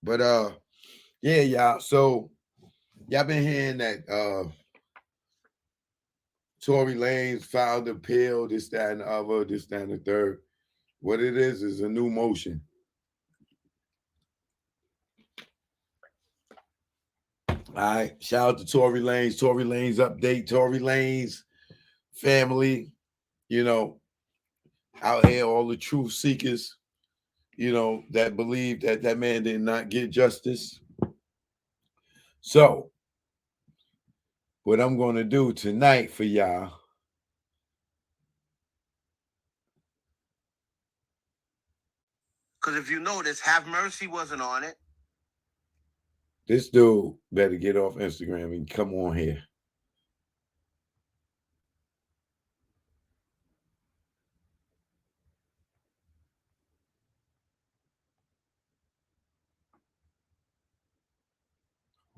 But yeah, y'all. So y'all been hearing that Tory Lanez filed an appeal, this, that, and the other, this, that, and the third. What it is a new motion. All right. Shout out to Tory Lanez. Tory Lanez update. Tory Lanez family, you know, out here, all the truth seekers, you know, that believe that that man did not get justice. So, what I'm going to do tonight for y'all, because if you notice, Have Mercy wasn't on it. this dude better get off Instagram and come on here.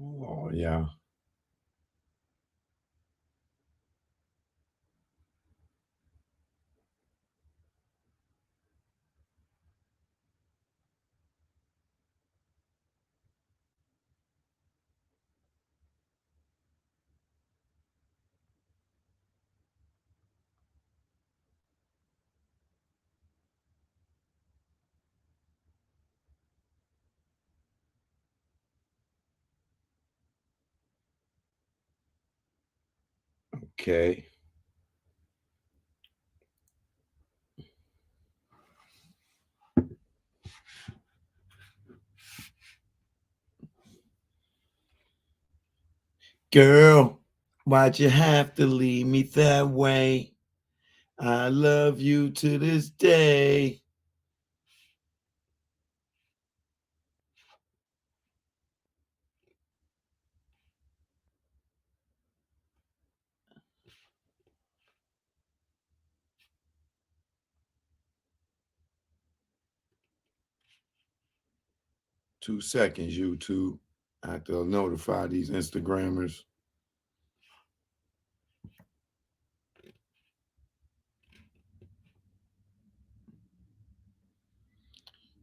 Oh, yeah. Okay. Girl, why'd you have to leave me that way? I love you to this day. 2 seconds, YouTube. I have to notify these Instagrammers.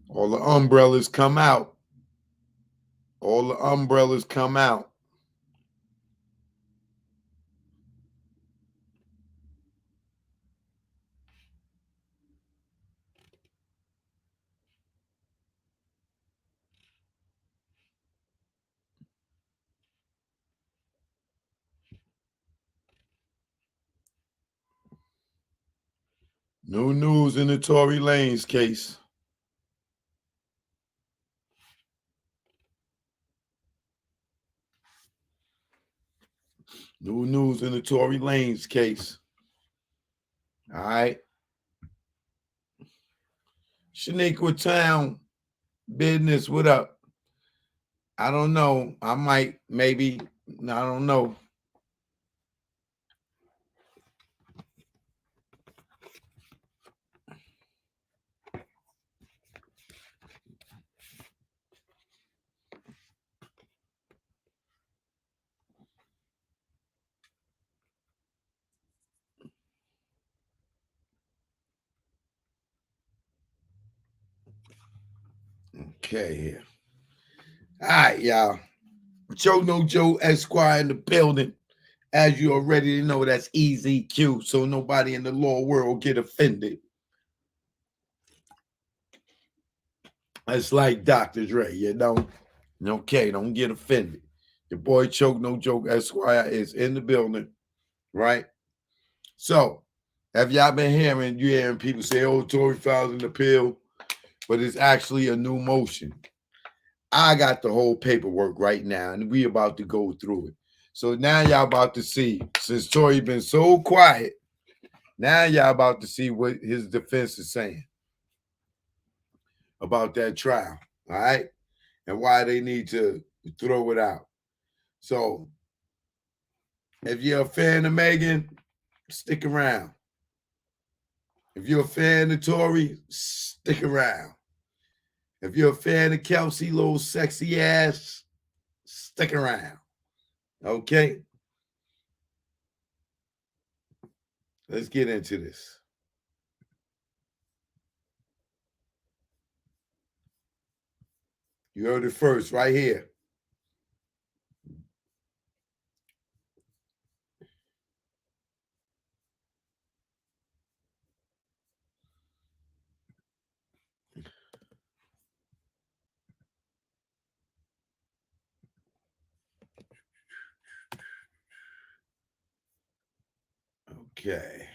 All the umbrellas come out. All the umbrellas come out. New news in the Tory Lanez case. New news in the Tory Lanez case. All right. Shaniqua Town business, what up? I don't know. I might, maybe, I don't know. Okay, here. All right, y'all. Joe No Joe Esquire in the building. As you already know, that's EZQ, so nobody in the law world get offended. It's like Dr. Dre, you know? Okay, don't get offended. Your boy Choke No Joke Esquire is in the building, right? So, have y'all been hearing, you hearing people say, oh, Tory filed an appeal, but it's actually a new motion. I got the whole paperwork right now, and we about to go through it. So now y'all about to see, since Tory been so quiet, now y'all about to see what his defense is saying about that trial, all right? And why they need to throw it out. So if you're a fan of Megan, stick around. If you're a fan of Tory, stick around. If you're a fan of Kelsey, little sexy ass, stick around. Okay? Let's get into this. You heard it first right here. Okay.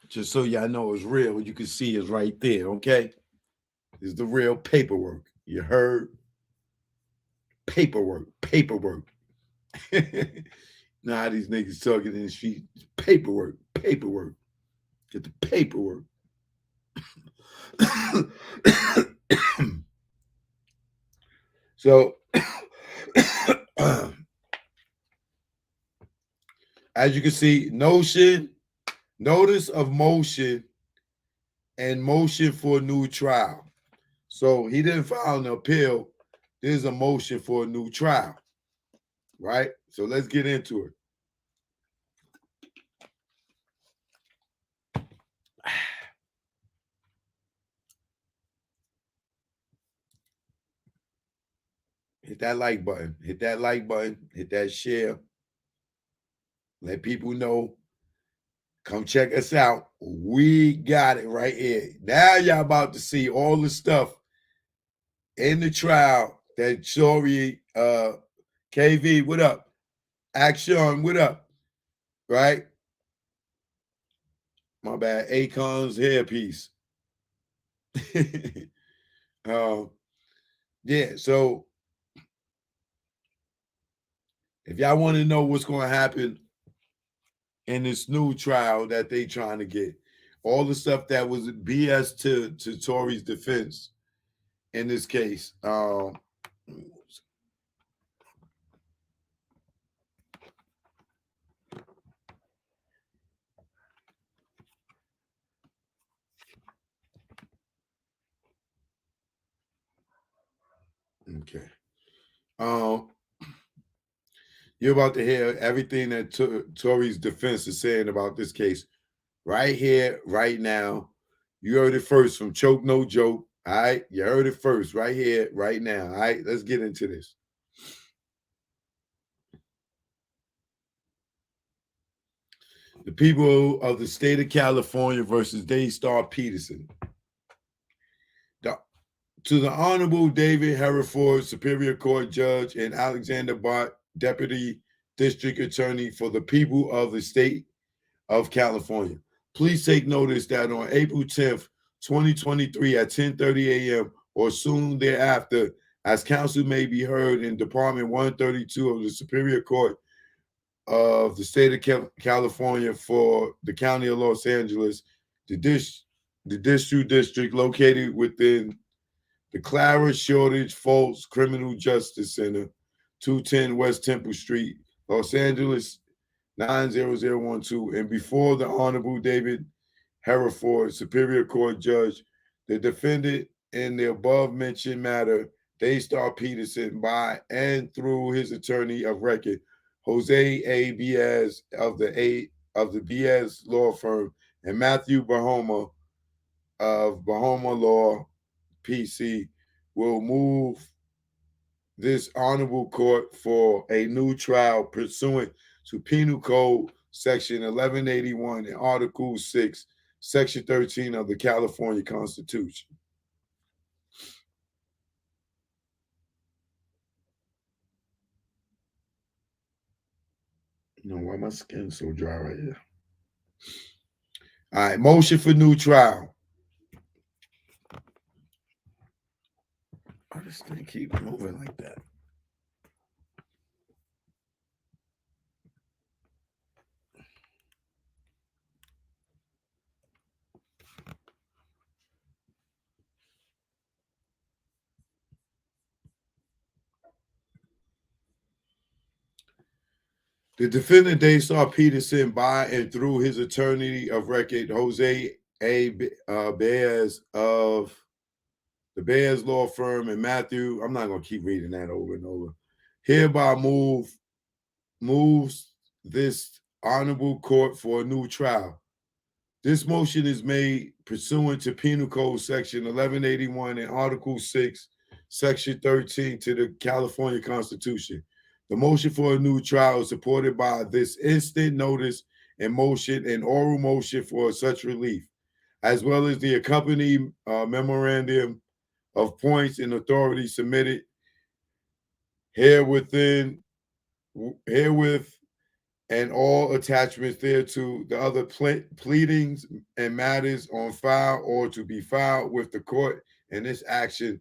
Just so y'all know it's real, what you can see is right there, okay? Is the real paperwork. You heard? Paperwork. Now these niggas talking in the street. Paperwork. Get the paperwork. So, as you can see, notice of motion, and motion for a new trial. So he didn't file an appeal. There's a motion for a new trial, right? So let's get into it. Hit that like button. Hit that like button. Hit that share. Let people know. Come check us out. We got it right here. Now y'all about to see all the stuff in the trial that Tory, KV, what up? Action, what up? Right? My bad. Akon's hairpiece. Yeah, so if y'all want to know what's going to happen in this new trial that they trying to get, all the stuff that was BS to Tory's defense in this case. Okay. You're about to hear everything that Tory's defense is saying about this case right here, right now. You heard it first from Choke No Joke. All right. You heard it first right here, right now. All right. Let's get into this. The people of the state of California versus Daystar Peterson. To the Honorable David Hereford, Superior Court Judge, and Alexander Bott, Deputy District Attorney for the people of the state of California. Please take notice that on April 10th, 2023 at 10:30 a.m. or soon thereafter, as counsel may be heard in Department 132 of the Superior Court of the state of California for the County of Los Angeles, the district located within the Clara Shortage Foltz Criminal Justice Center, 210 West Temple Street, Los Angeles, 90012. And before the Honorable David Hereford, Superior Court Judge, the defendant in the above mentioned matter, Daystar Peterson, by and through his attorney of record, Jose A. Biaz of the Biaz law firm, and Matthew Bahoma of Bahoma Law PC, will move this honorable court for a new trial pursuant to Penal Code Section 1181 and Article 6, Section 13 of the California Constitution. You know why my skin's so dry right here? All right, motion for new trial. Oh, this thing keeps moving like that. The defendant Daystar Peterson, by and through his attorney of record, Jose A. Baez of the Baez law firm, and Matthew, I'm not going to keep reading that over and over, hereby moves this honorable court for a new trial. This motion is made pursuant to Penal Code Section 1181 and Article 6, Section 13 to the California Constitution. The motion for a new trial is supported by this instant notice and motion and oral motion for such relief, as well as the accompanying memorandum of points and authority submitted herewith and all attachments thereto, the other pleadings and matters on file or to be filed with the court in this action,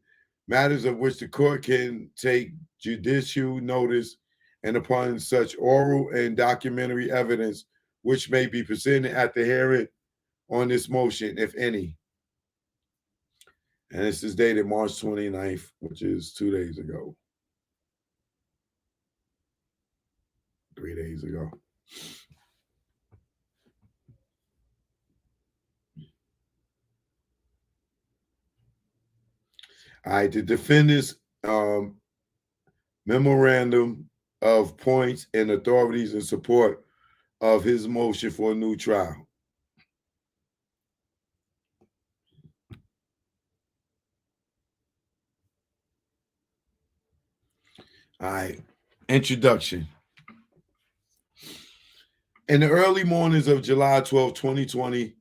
matters of which the court can take judicial notice, and upon such oral and documentary evidence which may be presented at the hearing on this motion, if any. And this is dated March 29th, which is 2 days ago. 3 days ago. All right, the defendant's memorandum of points and authorities in support of his motion for a new trial. All right, introduction. In the early mornings of July 12, 2020,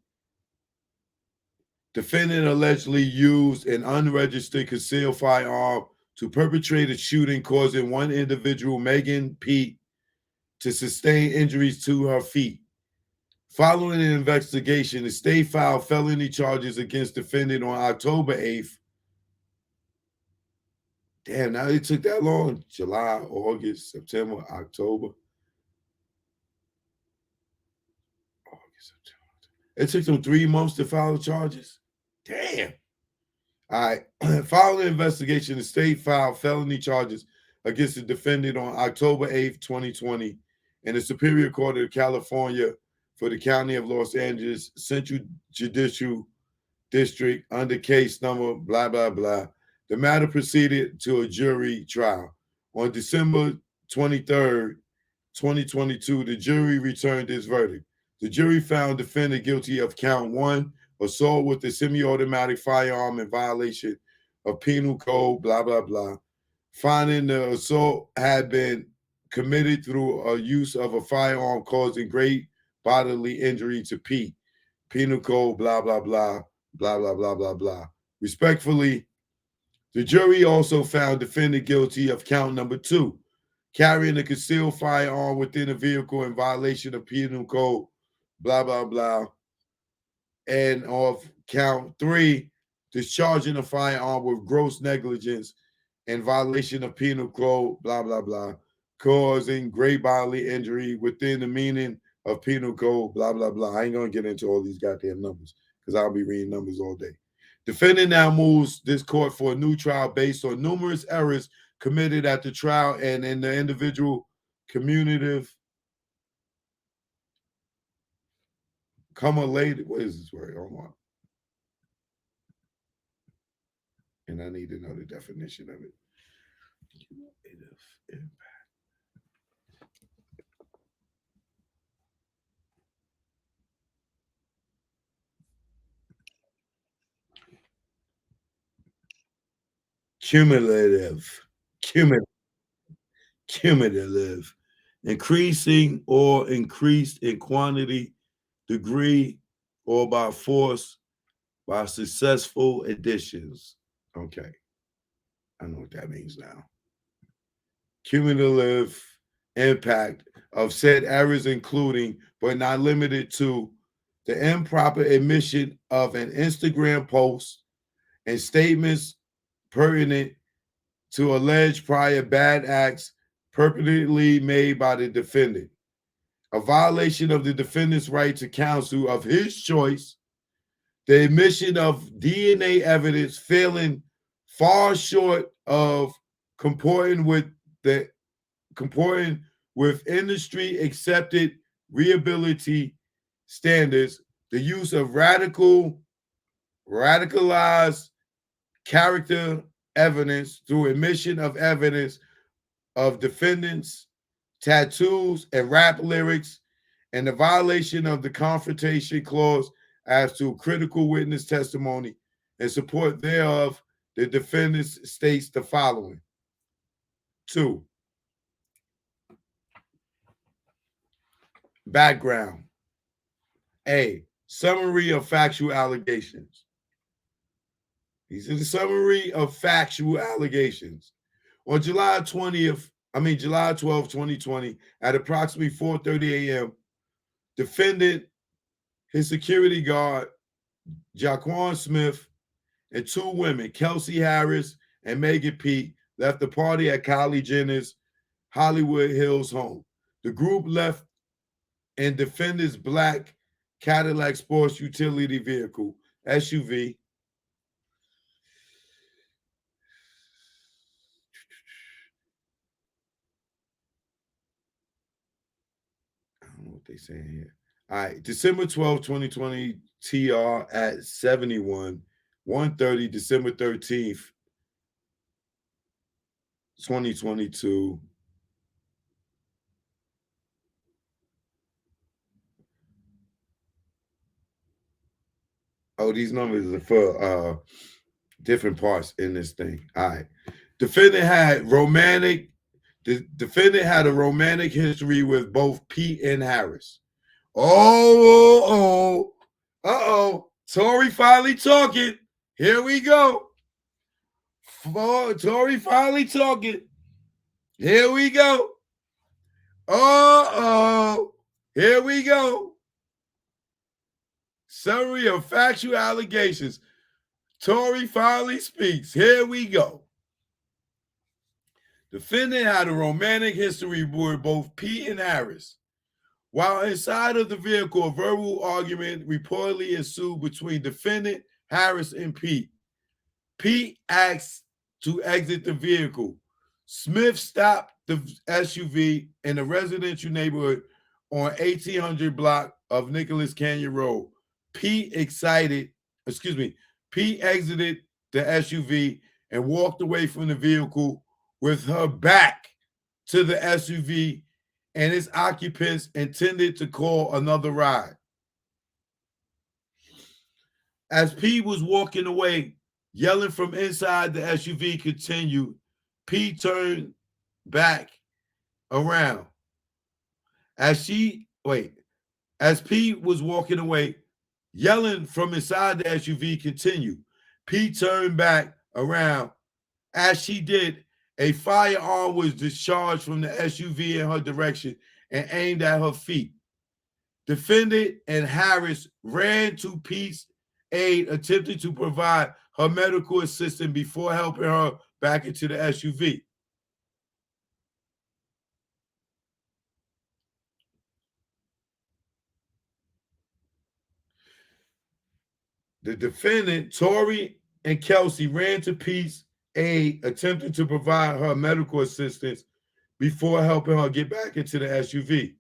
defendant allegedly used an unregistered concealed firearm to perpetrate a shooting, causing one individual, Megan Pete, to sustain injuries to her feet. Following an investigation, the state filed felony charges against defendant on October 8th. Damn, now it took that long. July, August, September, October. August, September. It took them 3 months to file the charges. Damn. All right. Following the investigation, the state filed felony charges against the defendant on October 8th, 2020, in the Superior Court of California for the County of Los Angeles Central Judicial District under case number blah, blah, blah. The matter proceeded to a jury trial. On December 23rd, 2022, the jury returned its verdict. The jury found defendant guilty of count 1, assault with a semi-automatic firearm in violation of Penal Code, blah, blah, blah. Finding the assault had been committed through a use of a firearm causing great bodily injury to Pete. Penal Code, blah, blah, blah, blah, blah, blah, blah, blah. Respectfully, the jury also found defendant guilty of count number 2, carrying a concealed firearm within a vehicle in violation of Penal Code, blah, blah, blah. And of count 3, discharging a firearm with gross negligence in violation of Penal Code, blah, blah, blah, causing great bodily injury within the meaning of Penal Code, blah, blah, blah. I ain't going to get into all these goddamn numbers because I'll be reading numbers all day. Defendant now moves this court for a new trial based on numerous errors committed at the trial and in the individual commutative cumulated. What is this word? Hold on. And I need to know the definition of it. Cumulative impact. Cumulative, increasing or increased in quantity, degree, or by force by successful additions. Okay, I know what that means now. Cumulative impact of said errors, including but not limited to the improper admission of an Instagram post and statements pertinent to alleged prior bad acts perpetually made by the defendant, a violation of the defendant's right to counsel of his choice, the admission of DNA evidence failing far short of comporting with with industry accepted rehabilitation standards, the use of radicalized character evidence through admission of evidence of defendants, tattoos, and rap lyrics, and the violation of the confrontation clause as to critical witness testimony in support thereof, the defendant states the following. 2. Background. A. Summary of factual allegations. These are the summary of factual allegations. On July 12, 2020, at approximately 4:30 a.m., defendant, his security guard, Jaquan Smith, and 2 women, Kelsey Harris and Megan Pete, left the party at Kylie Jenner's Hollywood Hills home. The group left in defendant's black Cadillac Sports Utility Vehicle, SUV. I don't know what they're saying here. All right, December 12, 2020, TR at 71, 1:30, December 13th, 2022. Oh, these numbers are for different parts in this thing. All right. The defendant had a romantic history with both Pete and Harris. Tory finally talking. Here we go. Tory finally talking. Here we go. Here we go. Summary of factual allegations. Tory finally speaks. Here we go. Defendant had a romantic history with both Pete and Harris. While inside of the vehicle, a verbal argument reportedly ensued between defendant, Harris, and Pete. Pete asked to exit the vehicle. Smith stopped the SUV in a residential neighborhood on 1800 block of Nicholas Canyon Road. Pete exited the SUV and walked away from the vehicle with her back to the SUV, and its occupants intended to call another ride. As Pete was walking away, yelling from inside the SUV continued, Pete turned back around. As Pete was walking away, yelling from inside the SUV continued, Pete turned back around. As she did, a firearm was discharged from the SUV in her direction and aimed at her feet. Defendant and Harris ran to Pete's aid, attempting to provide her medical assistance before helping her back into the SUV. The defendant, Tory and Kelsey, ran to Pete's aid, attempting to provide her medical assistance before helping her get back into the SUV.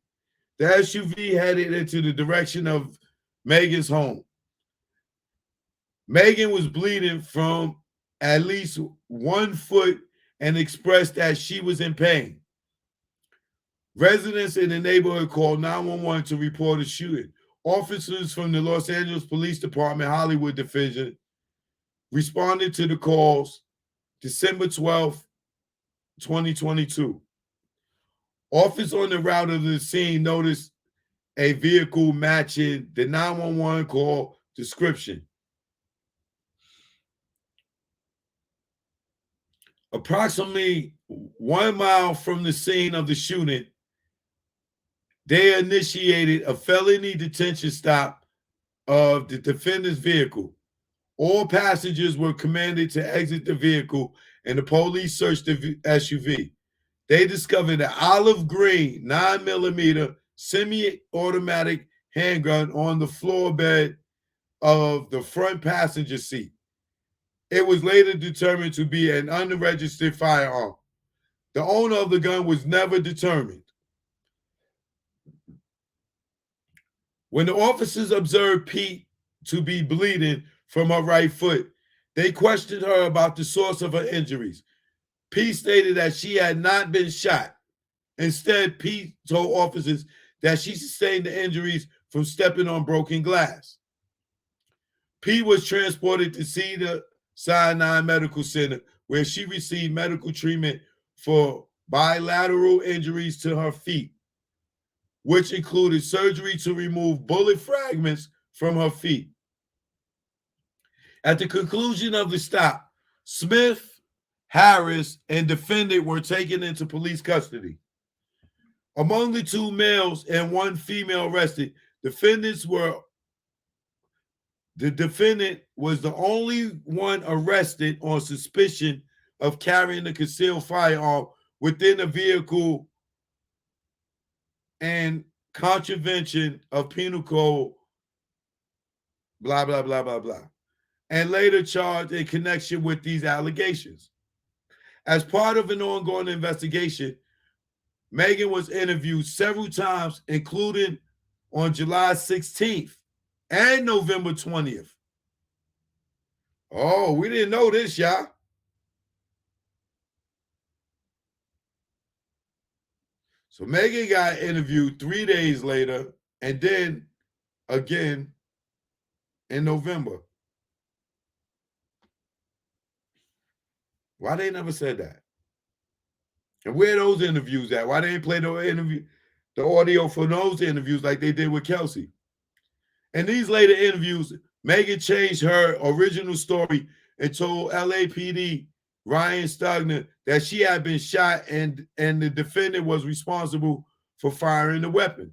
The SUV headed into the direction of Megan's home. Megan was bleeding from at least 1 foot and expressed that she was in pain. Residents in the neighborhood called 911 to report a shooting. Officers from the Los Angeles Police Department Hollywood Division responded to the calls December 12th, 2022. Officers on the route of the scene noticed a vehicle matching the 911 call description. Approximately 1 mile from the scene of the shooting, they initiated a felony detention stop of the defendant's vehicle. All passengers were commanded to exit the vehicle, and the police searched the SUV. They discovered an olive green 9mm semi-automatic handgun on the floor bed of the front passenger seat. It was later determined to be an unregistered firearm. The owner of the gun was never determined. When the officers observed Pete to be bleeding from her right foot, they questioned her about the source of her injuries. Pete stated that she had not been shot. Instead, Pete told officers that she sustained the injuries from stepping on broken glass. Pete was transported to Cedars-Sinai Medical Center, where she received medical treatment for bilateral injuries to her feet, which included surgery to remove bullet fragments from her feet. At the conclusion of the stop, Smith, Harris, and defendant were taken into police custody. Among the two males and one female arrested, the defendant was the only one arrested on suspicion of carrying a concealed firearm within a vehicle and contravention of penal code, blah, blah, blah, blah, blah, and later charged in connection with these allegations. As part of an ongoing investigation, Megan was interviewed several times, including on July 16th and November 20th. Oh, we didn't know this, y'all. So Megan got interviewed 3 days later and then again in November. Why they never said that? And where those interviews at? Why they didn't play the audio for those interviews like they did with Kelsey? In these later interviews, Megan changed her original story and told LAPD Ryan Stugner that she had been shot and the defendant was responsible for firing the weapon.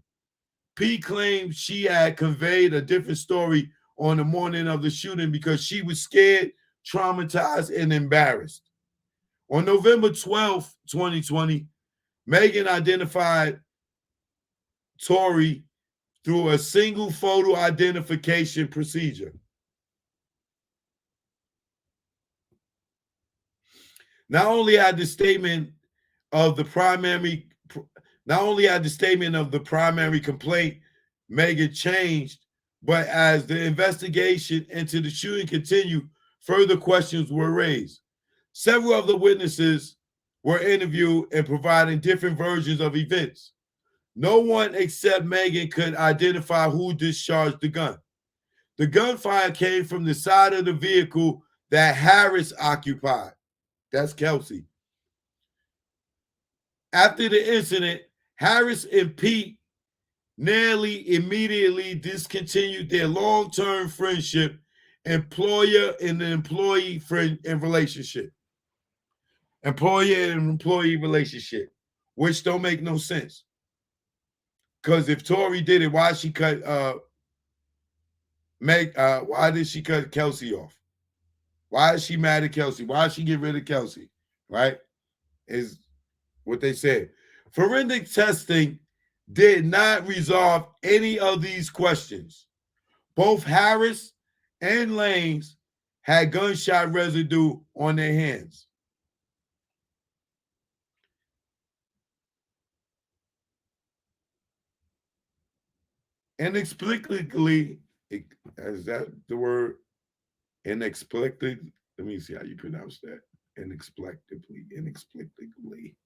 Pete claimed she had conveyed a different story on the morning of the shooting because she was scared, traumatized, and embarrassed. On November 12th, 2020, Megan identified Tory through a single photo identification procedure. Not only had the statement of the primary complaint Megan changed, but as the investigation into the shooting continued, further questions were raised. Several of the witnesses were interviewed and providing different versions of events. No one except Megan could identify who discharged the gun. The gunfire came from the side of the vehicle that Harris occupied. That's Kelsey. After the incident, Harris and Pete nearly immediately discontinued their long-term friendship, employer and employee relationship, which don't make no sense. Because if Tory did it, why she cut why did she cut Kelsey off? Why is she mad at Kelsey? Why did she get rid of Kelsey? Right? Is what they said. Forensic testing did not resolve any of these questions. Both Harris and Lanez had gunshot residue on their hands. Inexplicably, is that the word? Inexplicably. Let me see how you pronounce that. Inexplicably. Inexplicably.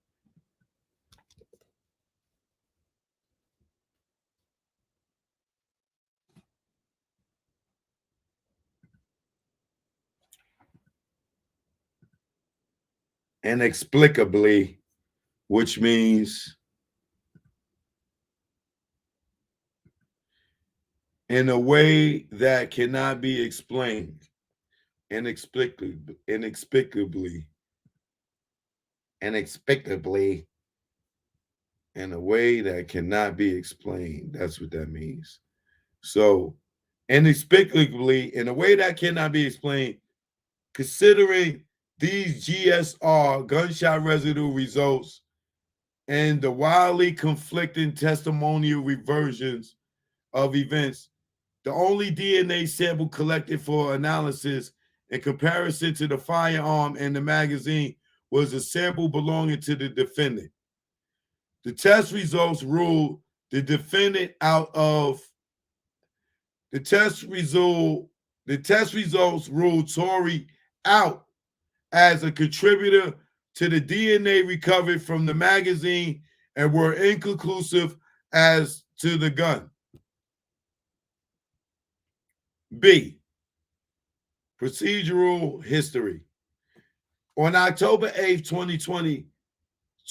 Inexplicably, which means in a way that cannot be explained. Inexplicably, in a way that cannot be explained. That's what that means. So, inexplicably, in a way that cannot be explained, considering these GSR gunshot residue results and the wildly conflicting testimonial versions of events, the only DNA sample collected for analysis in comparison to the firearm and the magazine was a sample belonging to the defendant. The test results ruled the defendant out of The test results ruled Tory out as a contributor to the DNA recovered from the magazine and were inconclusive as to the gun. B. Procedural history. On October 8th, 2020,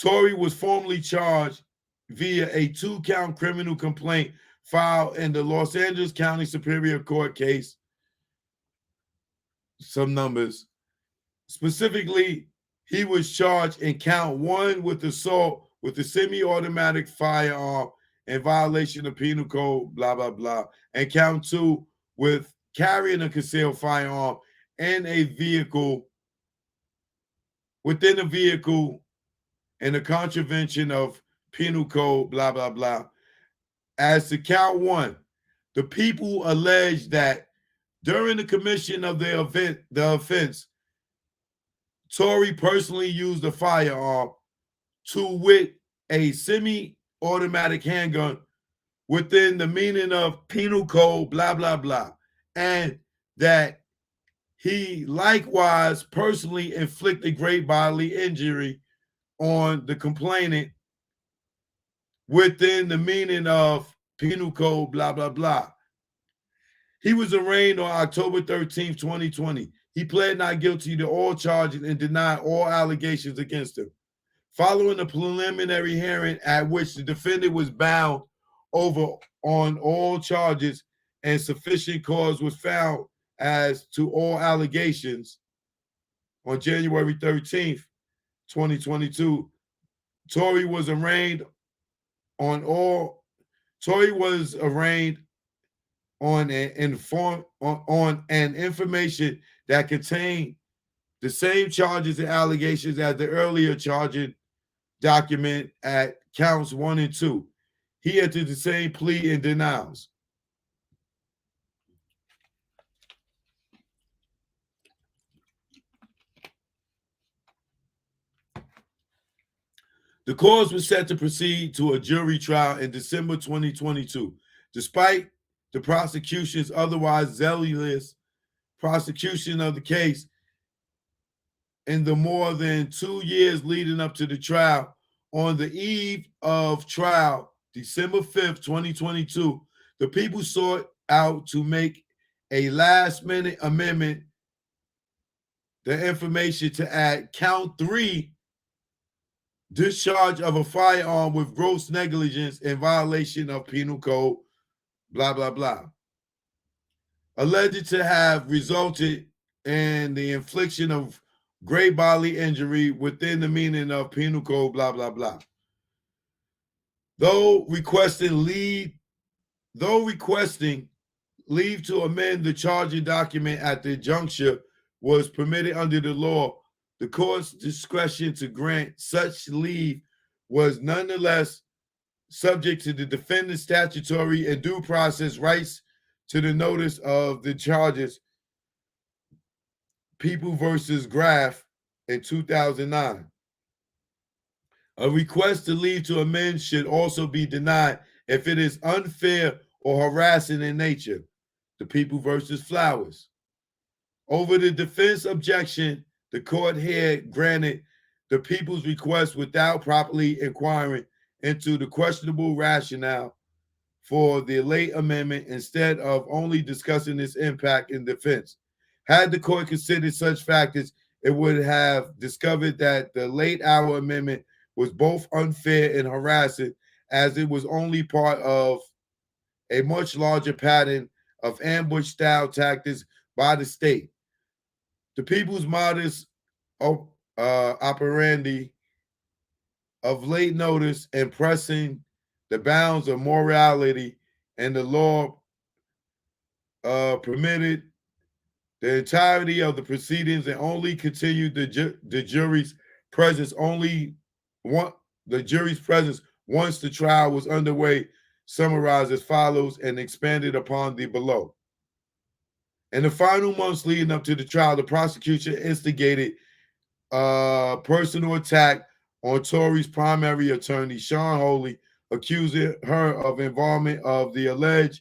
Tory was formally charged via a 2-count criminal complaint filed in the Los Angeles County Superior Court case. Some numbers. Specifically, he was charged in count 1 with assault with a semi-automatic firearm in violation of penal code, blah, blah, blah, and count 2 with carrying a concealed firearm in a vehicle, within a vehicle, in a contravention of penal code, blah, blah, blah. As to count 1, the people allege that during the commission of the offense, Tory personally used a firearm, to wit, a semi-automatic handgun within the meaning of penal code, blah, blah, blah, and that he likewise personally inflicted great bodily injury on the complainant within the meaning of penal code, blah, blah, blah. He was arraigned on October 13th, 2020. He pled not guilty to all charges and denied all allegations against him. Following a preliminary hearing at which the defendant was bound over on all charges and sufficient cause was found as to all allegations, on January 13th, 2022, Tory was arraigned on an information that contained the same charges and allegations as the earlier charging document at counts 1 and 2. He entered the same plea and denials. The cause was set to proceed to a jury trial in December 2022. Despite the prosecution's otherwise zealous prosecution of the case in the more than 2 years leading up to the trial, on the eve of trial, December 5th, 2022, the people sought out to make a last-minute amendment, the information to add count 3, discharge of a firearm with gross negligence in violation of penal code, blah, blah, blah, alleged to have resulted in the infliction of great bodily injury within the meaning of penal code, blah, blah, blah. Though requesting leave to amend the charging document at the juncture was permitted under the law, the court's discretion to grant such leave was nonetheless subject to the defendant's statutory and due process rights to the notice of the charges, People versus Graff in 2009. A request to leave to amend should also be denied if it is unfair or harassing in nature, the People versus Flowers. Over the defense objection, the court had granted the people's request without properly inquiring into the questionable rationale for the late amendment instead of only discussing its impact in defense. Had the court considered such factors, it would have discovered that the late hour amendment was both unfair and harassing, as it was only part of a much larger pattern of ambush-style tactics by the state. The people's modus operandi of late notice and pressing the bounds of morality and the law permitted the entirety of the proceedings and only continued the jury's presence once the trial was underway, summarized as follows and expanded upon the below. In the final months leading up to the trial, the prosecution instigated a personal attack on Tory's primary attorney, Sean Holy, accusing her of involvement of the alleged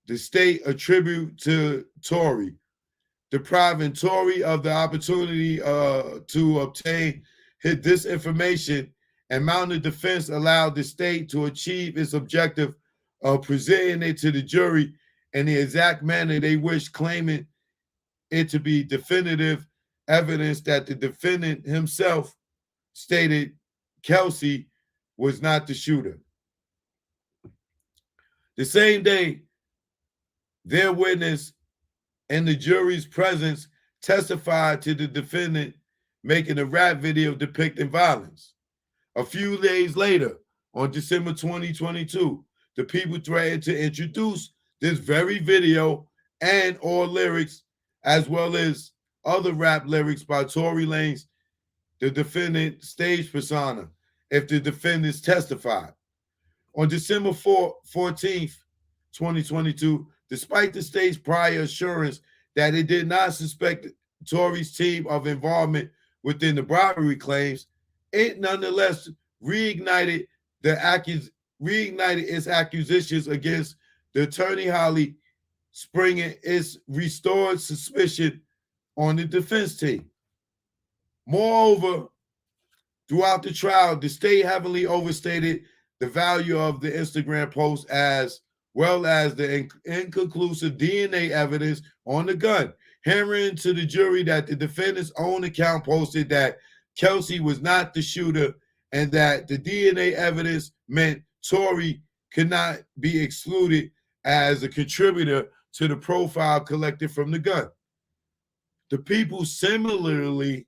the state attribute to Tory, depriving Tory of the opportunity to obtain this information, and mounted defense allowed the state to achieve its objective of presenting it to the jury in the exact manner they wish, claiming it to be definitive evidence that the defendant himself stated Kelsey was not the shooter. The same day, their witness in the jury's presence testified to the defendant making a rap video depicting violence. A few days later, on December 2022, the people threatened to introduce this very video and or lyrics, as well as other rap lyrics by Tory Lanez, the defendant stage persona, if the defendants testified. On December 14th, 2022, despite the state's prior assurance that it did not suspect Tory's team of involvement within the bribery claims, it nonetheless reignited its accusations against the attorney Holly, springing its restored suspicion on the defense team. Moreover, throughout the trial, the state heavily overstated the value of the Instagram post, as well as the inconclusive DNA evidence on the gun, hammering to the jury that the defendant's own account posted that Kelsey was not the shooter and that the DNA evidence meant Tory could not be excluded as a contributor to the profile collected from the gun. The people similarly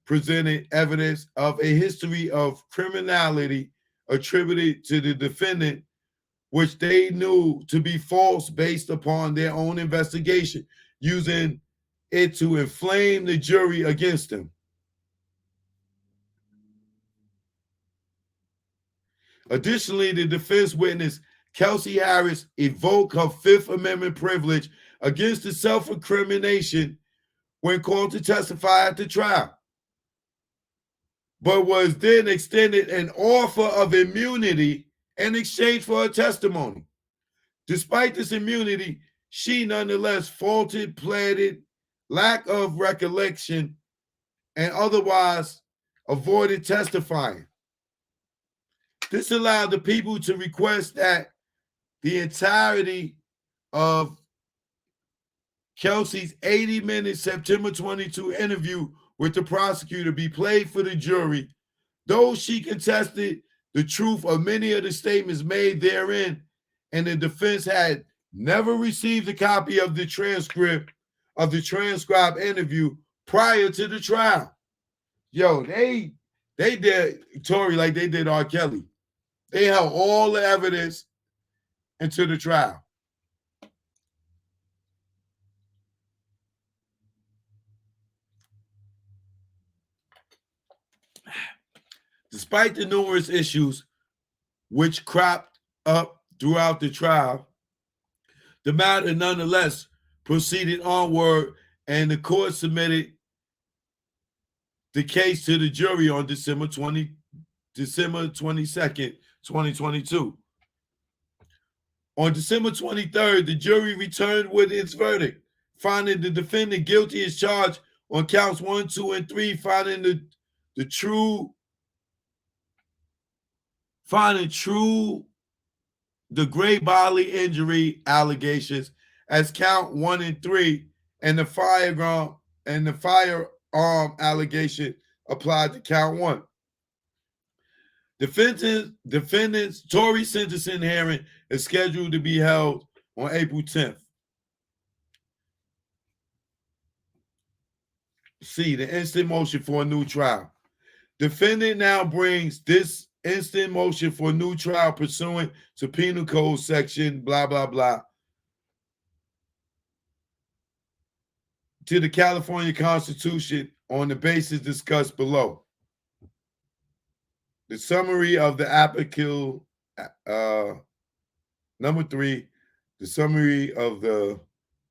presented evidence of a history of criminality attributed to the defendant, which they knew to be false based upon their own investigation, using it to inflame the jury against them. Additionally, the defense witness, Kelsey Harris, evoked her Fifth Amendment privilege against the self-incrimination when called to testify at the trial, but was then extended an offer of immunity in exchange for her testimony. Despite this immunity, she nonetheless faulted, pleaded lack of recollection, and otherwise avoided testifying. This allowed the people to request that the entirety of Kelsey's 80-minute September 22 interview with the prosecutor be played for the jury, though she contested the truth of many of the statements made therein, and the defense had never received a copy of the transcript of the transcribed interview prior to the trial. Yo, they did Tory like they did R. Kelly. They held all the evidence into the trial. Despite the numerous issues which cropped up throughout the trial, the matter nonetheless proceeded onward, and the court submitted the case to the jury on December 22nd, 2022. On December 23rd, the jury returned with its verdict, finding the defendant guilty as charged on counts 1, 2, and 3, finding the great bodily injury allegations as count 1 and 3, and the firearm allegation applied to count 1. Defendant's Tory sentencing hearing is scheduled to be held on April 10th. C, the instant motion for a new trial. Defendant now brings this instant motion for a new trial pursuant to Penal Code section blah, blah, blah, to the California Constitution on the basis discussed below. The summary of the applicable, number 3, the summary of the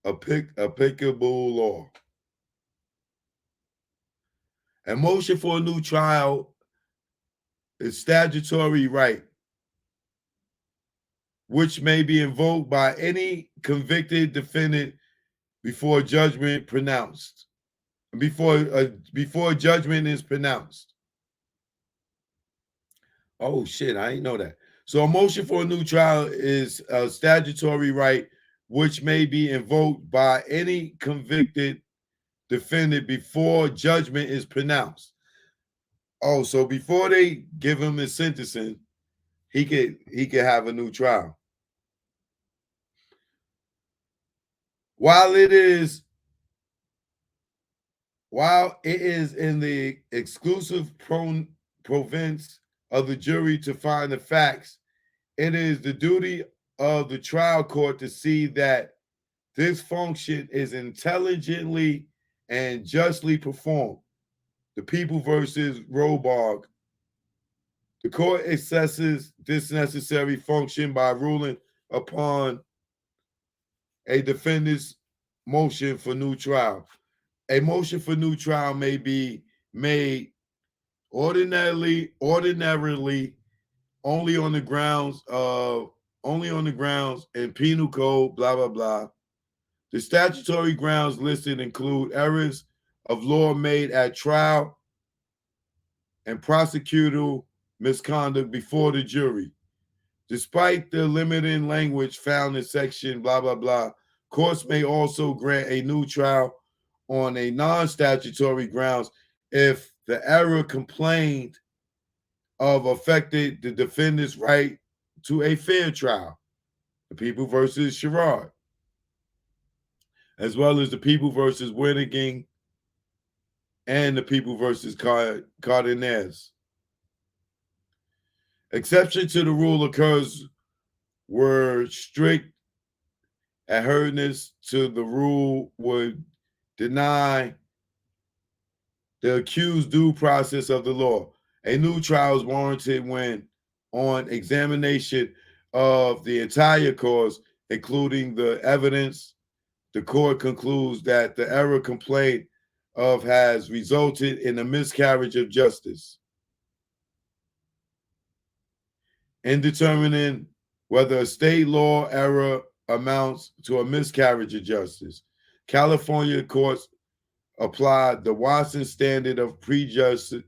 applicable law. A motion for a new trial is statutory right which may be invoked by any convicted defendant before judgment pronounced. Before judgment is pronounced. Oh shit, I didn't know that. So a motion for a new trial is a statutory right which may be invoked by any convicted defendant before judgment is pronounced. Oh, so before they give him his sentencing, he could have a new trial. While it is in the exclusive province of the jury to find the facts, it is the duty of the trial court to see that this function is intelligently and justly performed. The People versus Robarg. The court assesses this necessary function by ruling upon a defendant's motion for new trial. A motion for new trial may be made ordinarily only on the grounds in penal code, blah blah blah. The statutory grounds listed include errors of law made at trial and prosecutorial misconduct before the jury. Despite the limiting language found in section blah blah blah, courts may also grant a new trial on a non-statutory grounds if the error complained of affected the defendant's right to a fair trial. The People versus Sherrod, as well as the People versus Winnigan and the People versus Cardenas. Exception to the rule occurs where strict adherence to the rule would deny the accused due process of the law. A new trial is warranted when, on examination of the entire cause, including the evidence, the court concludes that the error complained of has resulted in a miscarriage of justice. In determining whether a state law error amounts to a miscarriage of justice, California courts applied the Watson standard of prejudicial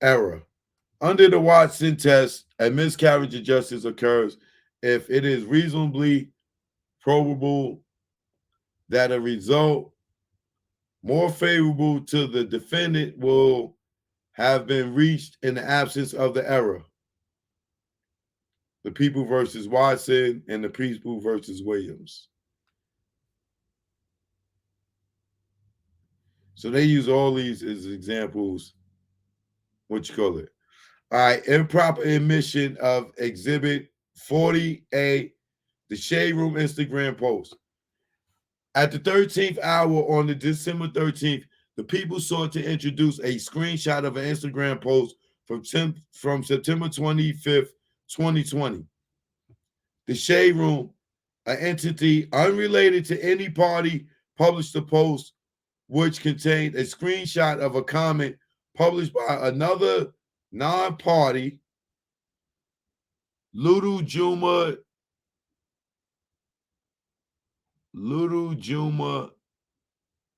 error. Under the Watson test, a miscarriage of justice occurs if it is reasonably probable that a result more favorable to the defendant will have been reached in the absence of the error. The People versus Watson and the People versus Williams. So they use all these as examples. What you call it? All right, improper admission of Exhibit 40A, the Shade Room Instagram post. At the 13th hour on the December 13th, the People sought to introduce a screenshot of an Instagram post from September 25th, 2020. The Shade Room, an entity unrelated to any party, published a post which contained a screenshot of a comment published by another non-party, Ludu Juma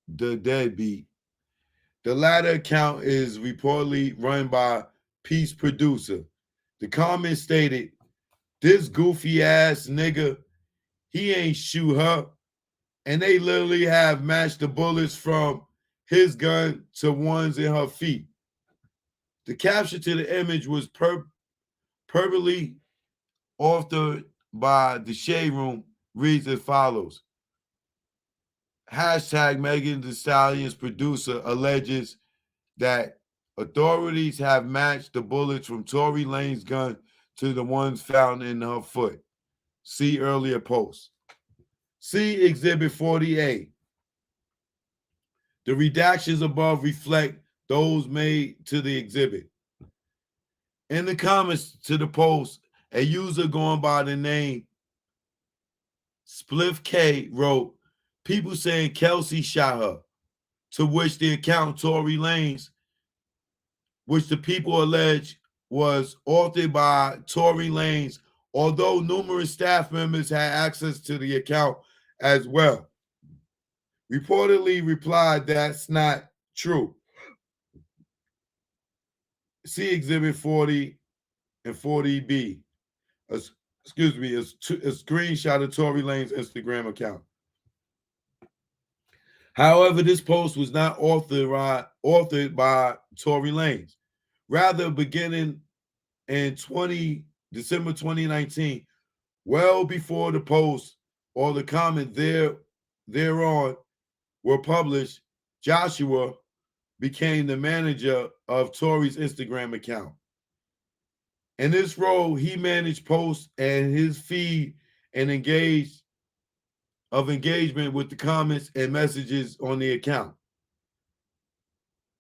the Deadbeat. The latter account is reportedly run by Peace Producer. The comment stated, "This goofy ass nigga, he ain't shoot her." And they literally have matched the bullets from his gun to ones in her feet. The caption to the image was purposely authored by the Shade Room, reads as follows. Hashtag Megan Thee Stallion's producer alleges that authorities have matched the bullets from Tory Lanez's gun to the ones found in her foot. See earlier post. See Exhibit 40A. The redactions above reflect those made to the exhibit. In the comments to the post, a user going by the name Spliff K wrote, "People saying Kelsey shot her," to which the account Tory Lanez, which the People allege was authored by Tory Lanez, although numerous staff members had access to the account as well. Reportedly replied that's not true. See Exhibit 40 and 40B. A screenshot of Tory Lanez's Instagram account. However, this post was not authored by Tory Lanez. Rather, beginning in December 2019, well before the post or the comment thereon were published, Joshua became the manager of Tory's Instagram account. In this role, he managed posts and his feed and engagement with the comments and messages on the account.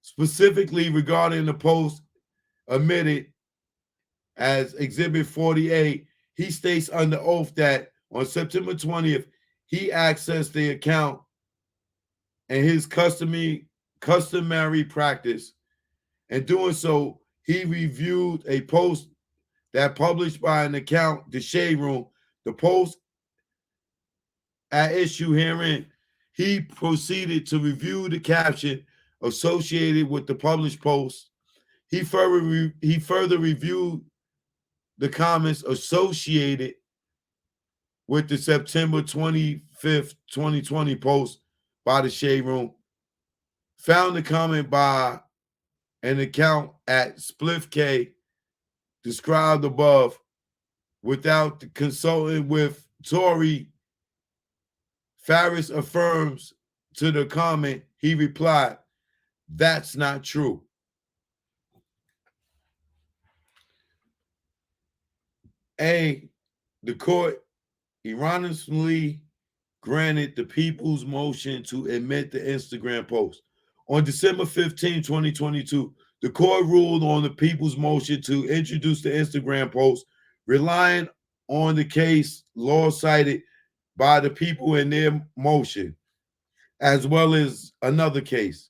Specifically regarding the post admitted as Exhibit 48, he states under oath that on September 20th, he accessed the account and his customary practice. In doing so, he reviewed a post that published by an account, The Shade Room. The post at issue herein, he proceeded to review the caption associated with the published post. He further reviewed the comments associated with the September 25th, 2020 post by The Shade Room. Found the comment by an account at Spliff K described above. Without consulting with Tory, Farris affirms to the comment, he replied, "That's not true." The court erroneously granted the people's motion to admit the Instagram post. On December 15, 2022, the court ruled on the people's motion to introduce the Instagram post, relying on the case law cited by the people in their motion, as well as another case.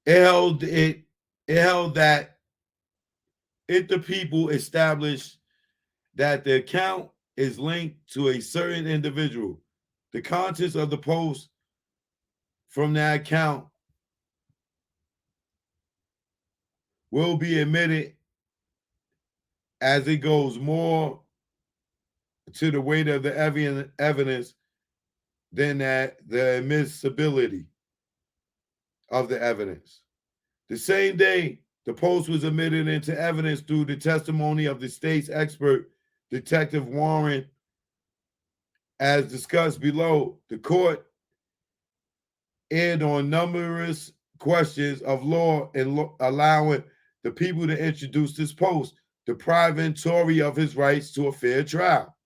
It held that if the people established that the account is linked to a certain individual, the contents of the post from that account will be admitted as it goes more to the weight of the evidence than that the admissibility of the evidence. The same day, the post was admitted into evidence through the testimony of the state's expert, Detective Warren. As discussed below, the court aired on numerous questions of law and allowing the people to introduce this post, depriving Tory of his rights to a fair trial.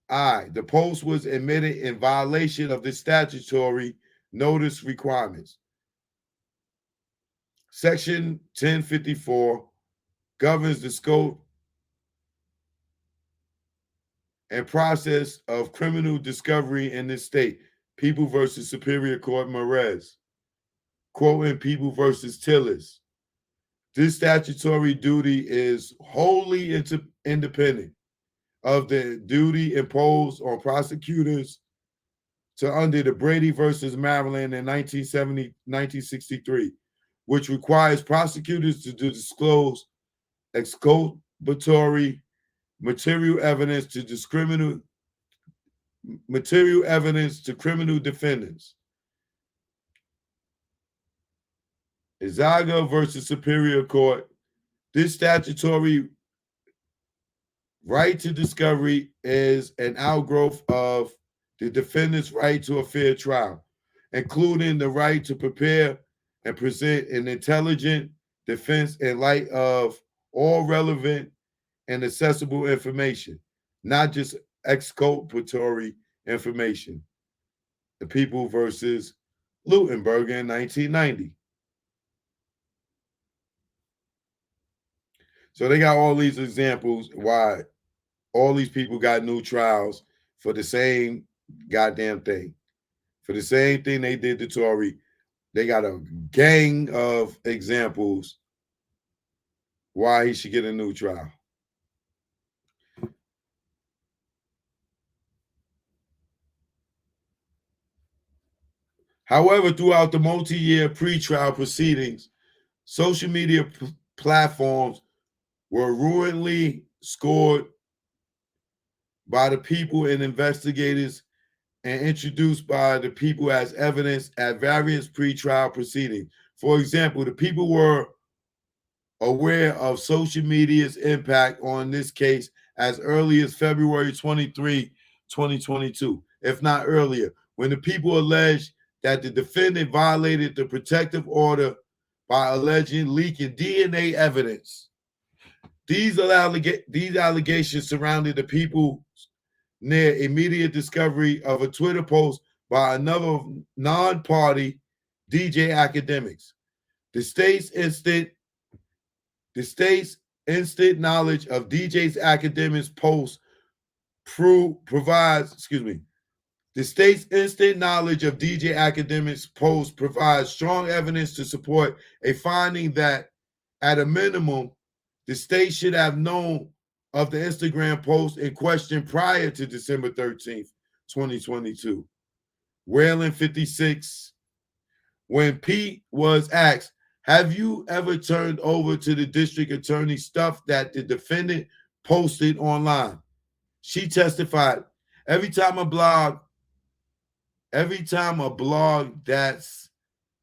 The post was admitted in violation of the statutory notice requirements. Section 1054 governs the scope and process of criminal discovery in this state. People versus Superior Court Merez. Quoting People versus Tillis. This statutory duty is wholly independent of the duty imposed on prosecutors to under the Brady versus Maryland in 1963, which requires prosecutors to disclose exculpatory material evidence to criminal defendants. Izaga versus Superior Court. This statutory right to discovery is an outgrowth of the defendant's right to a fair trial, including the right to prepare and present an intelligent defense in light of all relevant and accessible information, not just exculpatory information. The People versus Lutenberg in 1990. So they got all these examples why all these people got new trials for the same goddamn thing. For the same thing they did to Tory. They got a gang of examples why he should get a new trial. However, throughout the multi-year pre-trial proceedings, social media platforms were ruinedly scored by the people and investigators and introduced by the people as evidence at various pre-trial proceedings. For example, the people were aware of social media's impact on this case as early as February 23, 2022, if not earlier, when the people alleged that the defendant violated the protective order by alleging leaking DNA evidence. These allegations surrounded the people near immediate discovery of a Twitter post by another non-party DJ academics. The state's instant knowledge of DJ's academics post provides, the state's instant knowledge of DJ academics post provides strong evidence to support a finding that, at a minimum, the state should have known of the Instagram post in question prior to December 13th, 2022. Whalen 56, when Pete was asked, have you ever turned over to the district attorney stuff that the defendant posted online? She testified, every time a blog that's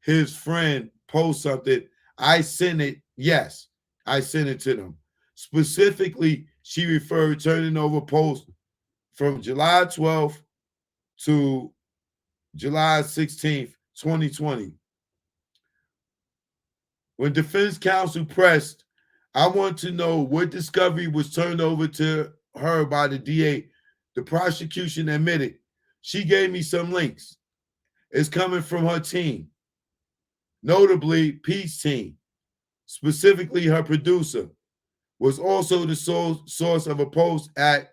his friend posts something, I send it. Yes, I send it to them. Specifically, she referred turning over posts from July 12th to July 16th, 2020. When defense counsel pressed, I want to know what discovery was turned over to her by the DA. The prosecution admitted she gave me some links. It's coming from her team, notably Pete's team, specifically her producer, was also the source of a post at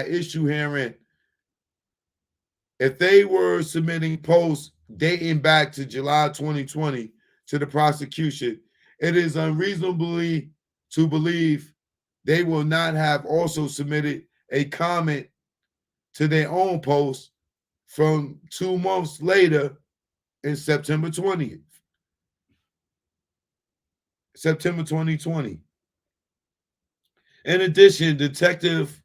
issue hearing. If they were submitting posts dating back to July 2020 to the prosecution, it is unreasonable to believe they will not have also submitted a comment to their own post from 2 months later in September 20th. September 2020. In addition, Detective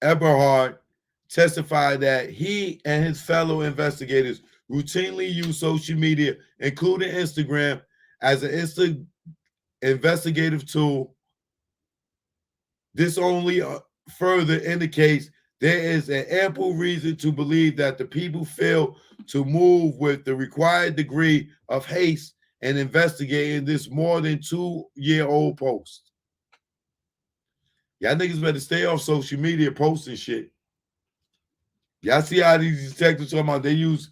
Eberhard testified that he and his fellow investigators routinely use social media, including Instagram, as an investigative tool. This only further indicates there is an ample reason to believe that the people fail to move with the required degree of haste in investigating this more than 2-year-old post. Y'all niggas better stay off social media posting shit. Y'all see how these detectives talking about they use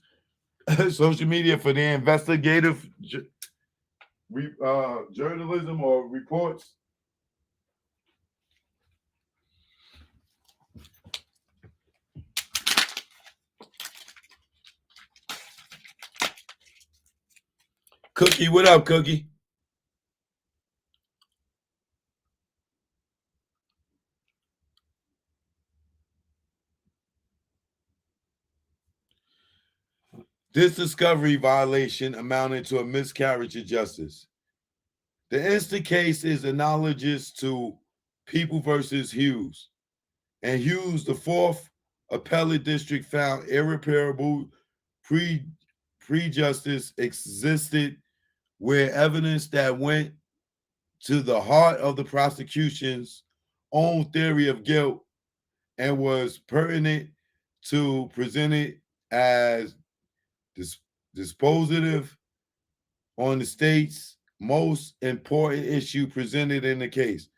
social media for their investigative journalism or reports? Cookie, what up, Cookie? This discovery violation amounted to a miscarriage of justice. The instant case is analogous to People versus Hughes. And Hughes, the fourth appellate district, found irreparable prejudice existed where evidence that went to the heart of the prosecution's own theory of guilt and was pertinent to present it as dispositive on the state's most important issue presented in the case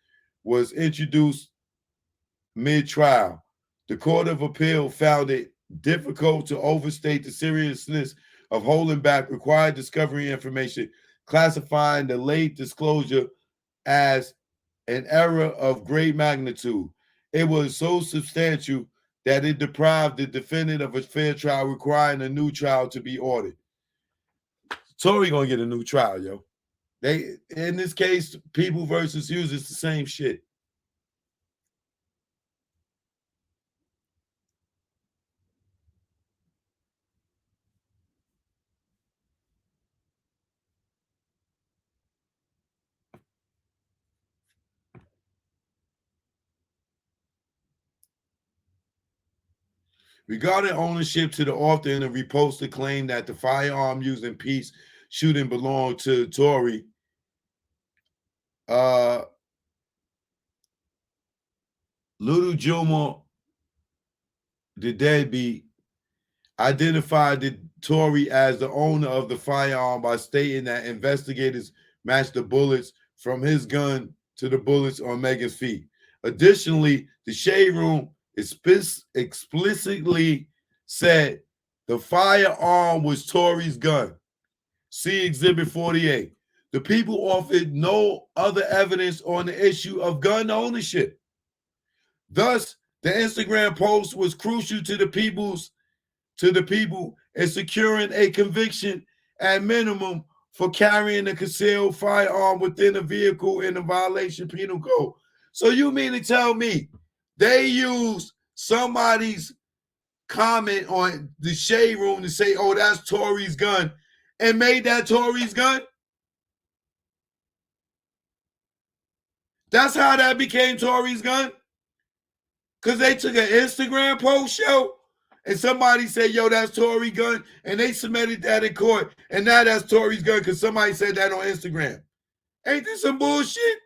was introduced mid-trial. The Court of Appeal found it difficult to overstate the seriousness of holding back required discovery information, classifying the late disclosure as an error of great magnitude. It was so substantial that it deprived the defendant of a fair trial, requiring a new trial to be ordered. Tory gonna get a new trial, yo. They, in this case, People versus Hughes, it's the same shit. Regarding ownership, to the author in a reposted claim that the firearm used in Peace shooting belonged to Tory, Little Juma, the deadbeat, identified the Tory as the owner of the firearm by stating that investigators matched the bullets from his gun to the bullets on Megan's feet. Additionally, the Shade Room explicitly said the firearm was Tory's gun. See Exhibit 48. The people offered no other evidence on the issue of gun ownership. Thus, the Instagram post was crucial to the people in securing a conviction at minimum for carrying a concealed firearm within a vehicle in a violation of penal code. So you mean to tell me they used somebody's comment on the Shade Room to say, oh, that's Tory's gun, and made that Tory's gun? That's how that became Tory's gun? Because they took an Instagram post, yo, and somebody said, yo, that's Tory's gun, and they submitted that in court, and now that's Tory's gun because somebody said that on Instagram. Ain't this some bullshit?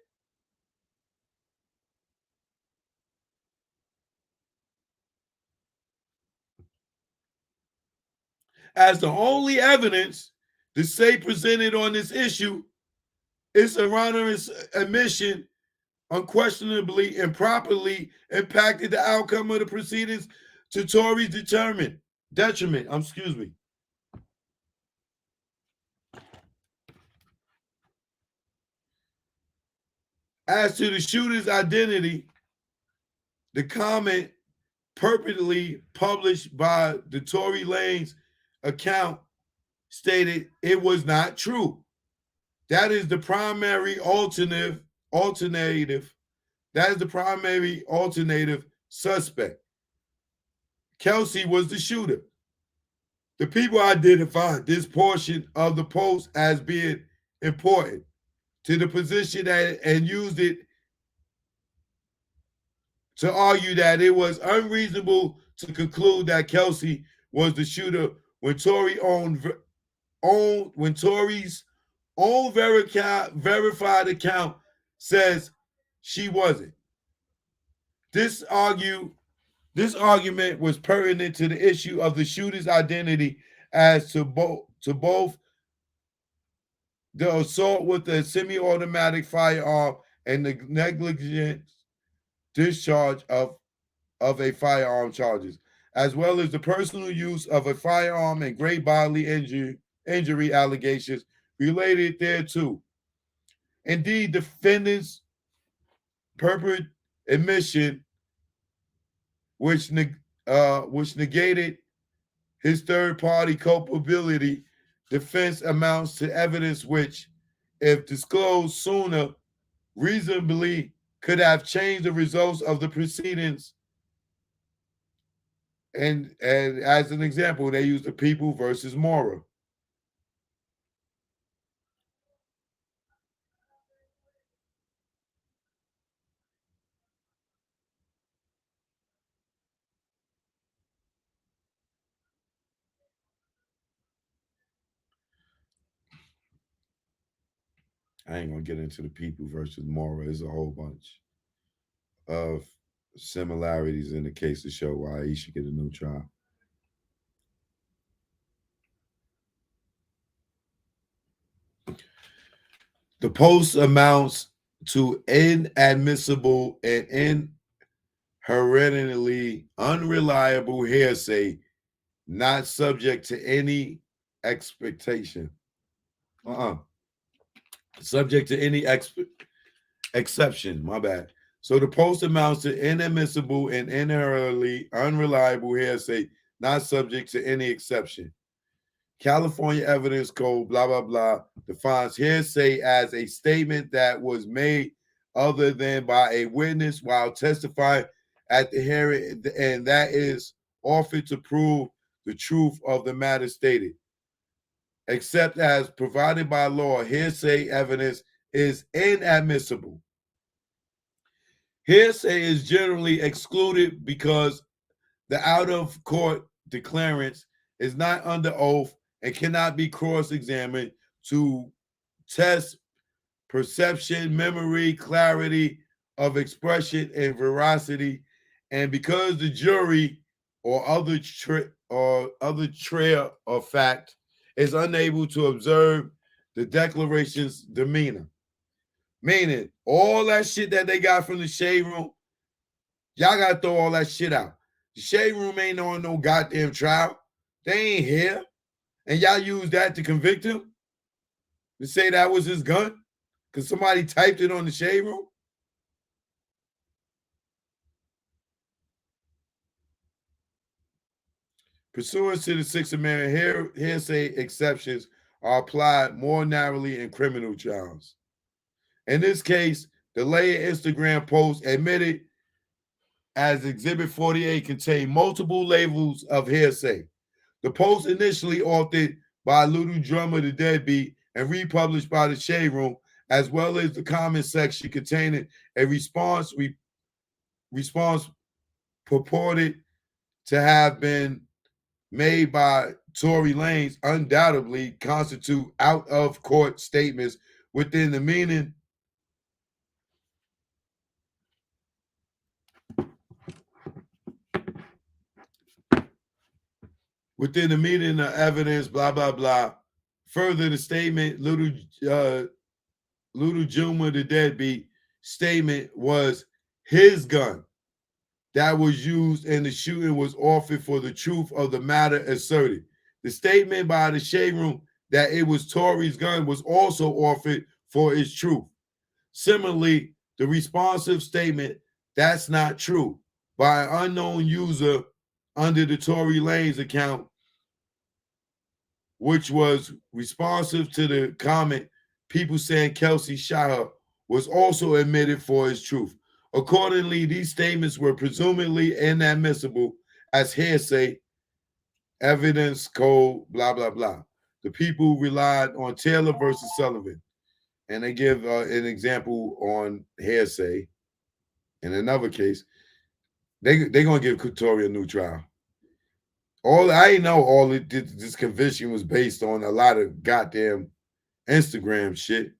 As the only evidence the state presented on this issue, its erroneous admission unquestionably improperly impacted the outcome of the proceedings to Tory's detriment. As to the shooter's identity, the comment purportedly published by the Tory Lanez account stated it was not true. That is the primary alternative. That is the primary alternative suspect. Kelsey was the shooter. The people identified this portion of the post as being important to the position and used it to argue that it was unreasonable to conclude that Kelsey was the shooter when Tory's own verified account says she wasn't. This argument was pertinent to the issue of the shooter's identity as to both the assault with a semi-automatic firearm and the negligent discharge of a firearm charges, as well as the personal use of a firearm and great bodily injury allegations related thereto. Indeed, defendant's purported admission, which negated his third-party culpability, defense amounts to evidence which, if disclosed sooner, reasonably could have changed the results of the proceedings. And as an example, they used the People versus Mora. I ain't gonna get into the People versus Mora. There's a whole bunch of similarities in the case to show why he should get a new trial. The post amounts to inadmissible and inherently unreliable hearsay, not subject to any expectation. Subject to any exception, my bad. So the post amounts to inadmissible and inherently unreliable hearsay, not subject to any exception. California Evidence Code, blah, blah, blah, defines hearsay as a statement that was made other than by a witness while testifying at the hearing, and that is offered to prove the truth of the matter stated. Except as provided by law, hearsay evidence is inadmissible. Hearsay is generally excluded because the out of court declarant is not under oath and cannot be cross examined to test perception, memory, clarity of expression, and veracity. And because the jury or other trail of fact is unable to observe the declaration's demeanor, meaning all that shit that they got from the shade room, y'all gotta throw all that shit out. The shade room ain't on no goddamn trial. They ain't here. And y'all use that to convict him? To say that was his gun? Because somebody typed it on the shade room? Pursuant to the Sixth Amendment, hearsay exceptions are applied more narrowly in criminal trials. In this case, the later Instagram post admitted as Exhibit 48 contained multiple labels of hearsay. The post initially authored by Little Drummer the Deadbeat and republished by the Shade Room, as well as the comment section containing a response purported to have been made by Tory Lanez, undoubtedly constitute out of court statements within the meaning of evidence, blah, blah, blah. Further, the statement, Little Juma the Deadbeat statement was his gun that was used in the shooting was offered for the truth of the matter asserted. The statement by the Shade Room that it was Tory's gun was also offered for its truth. Similarly, the responsive statement, that's not true, by an unknown user under the Tory Lanez account, which was responsive to the comment, people saying Kelsey shot her, was also admitted for its truth. Accordingly, these statements were presumably inadmissible as hearsay, evidence code, blah, blah, blah. The people relied on Taylor versus Sullivan, and they give an example on hearsay. In another case, they're going to give Tory a new trial. I know all this conviction was based on a lot of goddamn Instagram shit.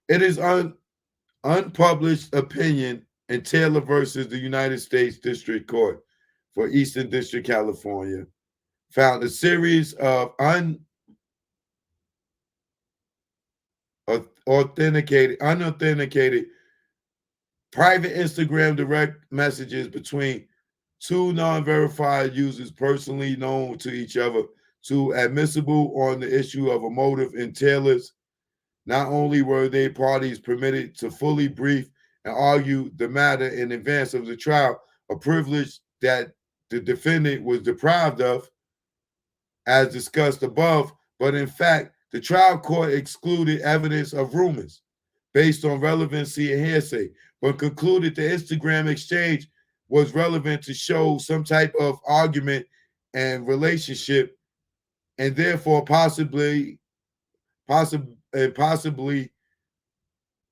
It is unpublished opinion in Taylor versus the United States District Court for Eastern District, California, found a series of unauthenticated private Instagram direct messages between two non-verified users personally known to each other to admissible on the issue of a motive in Taylor's. Not only were they parties permitted to fully brief and argue the matter in advance of the trial, a privilege that the defendant was deprived of, as discussed above, but in fact, the trial court excluded evidence of rumors based on relevancy and hearsay, but concluded the Instagram exchange was relevant to show some type of argument and relationship, and therefore possibly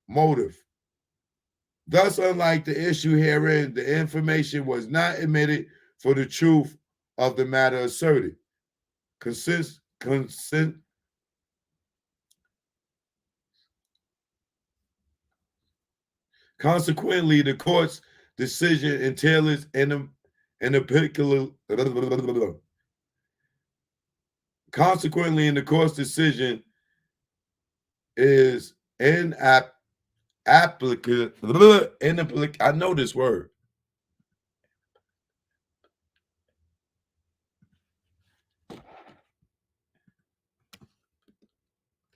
motive. Thus, unlike the issue herein, the information was not admitted for the truth of the matter asserted. Consequently, the court's decision in Taylor's consequently, in the court's decision is inapplicable. I know this word.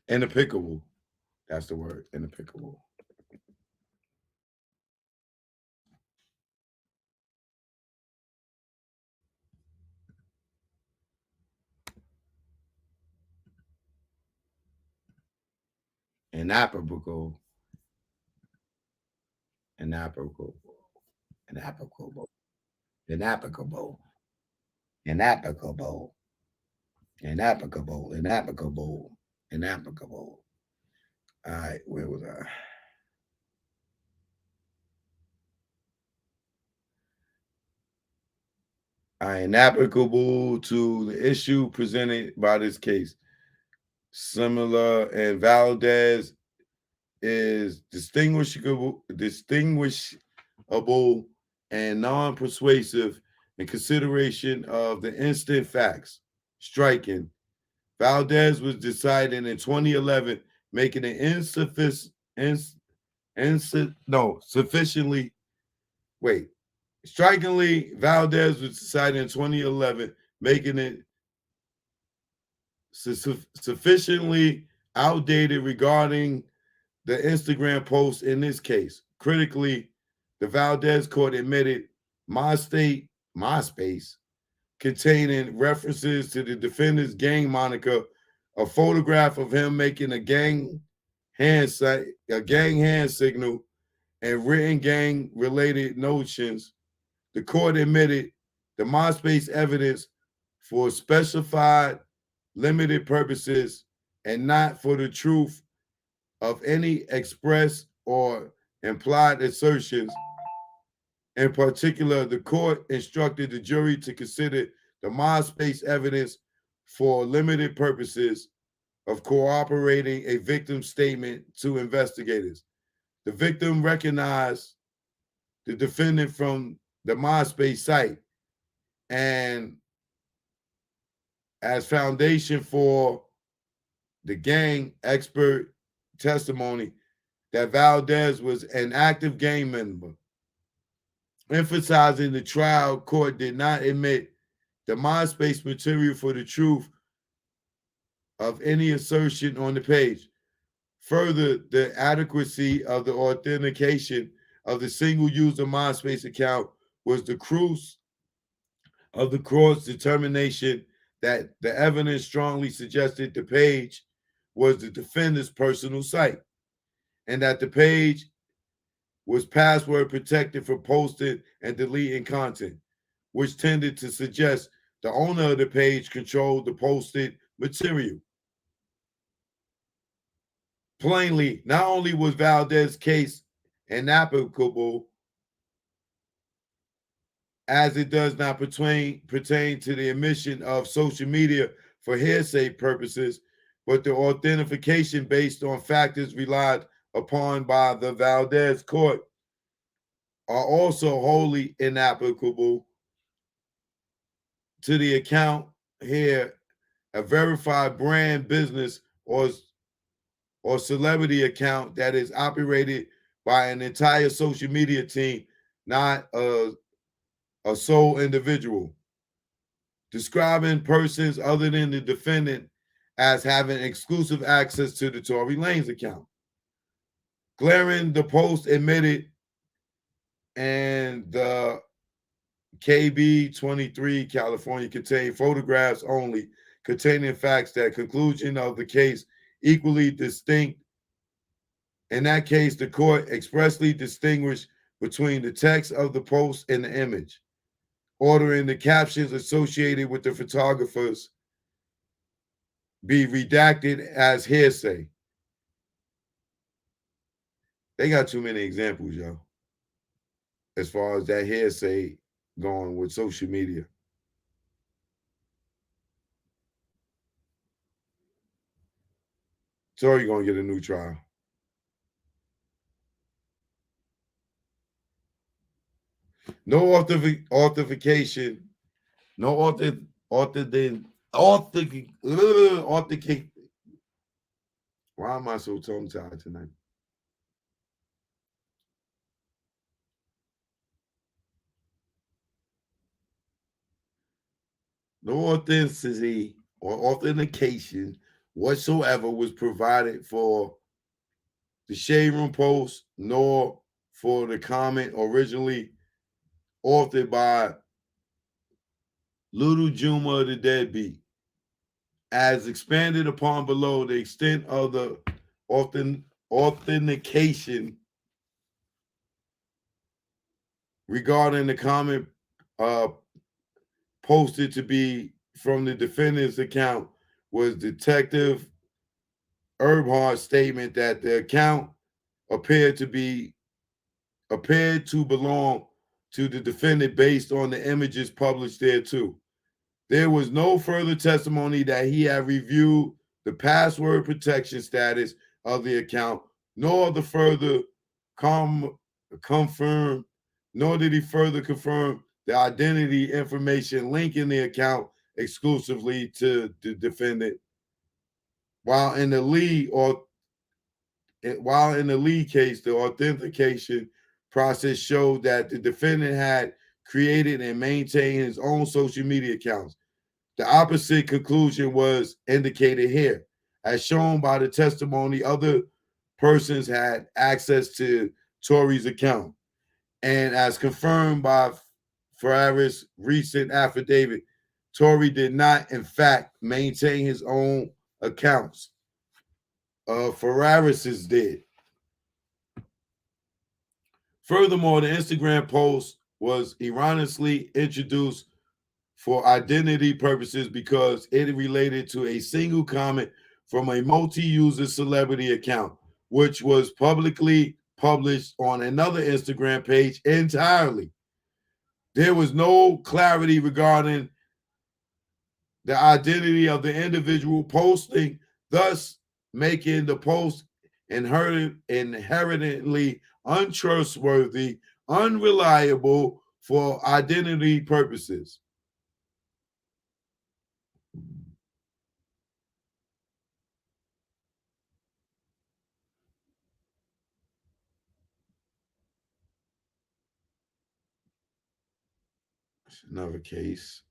Inapplicable. That's the word. Inapplicable. inapplicable, inapplicable, inapplicable, inapplicable, inapplicable, inapplicable, inapplicable, inapplicable. All right, where was I? Are inapplicable to the issue presented by this case. Similar and Valdez is distinguishable and non-persuasive in consideration of the instant facts. Striking. Valdez was decided in 2011, making it sufficiently. Wait. Strikingly, Valdez was decided in 2011, making it sufficiently outdated regarding the Instagram post in this case. Critically, the Valdez court admitted MySpace, containing references to the defendant's gang moniker, a photograph of him making a gang hand signal, and written gang related notions. The court admitted the MySpace evidence for specified limited purposes and not for the truth of any express or implied assertions. In particular, the court instructed the jury to consider the MySpace evidence for limited purposes of corroborating a victim's statement to investigators. The victim recognized the defendant from the MySpace site and as foundation for the gang expert testimony that Valdez was an active gang member, emphasizing the trial court did not admit the MySpace material for the truth of any assertion on the page. Further, the adequacy of the authentication of the single user MySpace account was the crux of the court's determination that the evidence strongly suggested the page was the defendant's personal site and that the page was password protected for posting and deleting content, which tended to suggest the owner of the page controlled the posted material. Plainly, not only was Valdez's case inapplicable, as it does not pertain to the admission of social media for hearsay purposes, but the authentication based on factors relied upon by the Valdez court are also wholly inapplicable to the account here. A verified brand, business, or celebrity account that is operated by an entire social media team, not a sole individual. Describing persons other than the defendant as having exclusive access to the Tory Lanez account. Glaring, the post admitted, and the KB 23 California contained photographs only, containing facts that conclusion of the case equally distinct. In that case, the court expressly distinguished between the text of the post and the image, ordering the captions associated with the photographers be redacted as hearsay. They got too many examples, yo, as far as that hearsay going with social media. Tory gonna get a new trial. No authentication, no authenticate. Why am I so tongue-tied tonight? No authenticity or authentication whatsoever was provided for the Shade Room post, nor for the comment originally authored by Little Juma the Deadbeat. As expanded upon below, the extent of the authentication regarding the comment posted to be from the defendant's account was Detective Erbhart's statement that the account appeared to belong to the defendant based on the images published there too. There was no further testimony that he had reviewed the password protection status of the account, nor the further confirm, nor did he further confirm the identity information linking the account exclusively to the defendant. While in the lead case, the authentication process showed that the defendant had created and maintained his own social media accounts. The opposite conclusion was indicated here. As shown by the testimony, other persons had access to Tory's account. And as confirmed by Ferrara's recent affidavit, Tory did not, in fact, maintain his own accounts. Ferrara's did. Furthermore, the Instagram post was erroneously introduced for identity purposes because it related to a single comment from a multi-user celebrity account, which was publicly published on another Instagram page entirely. There was no clarity regarding the identity of the individual posting, thus making the post inherently untrustworthy, unreliable for identity purposes. Another case.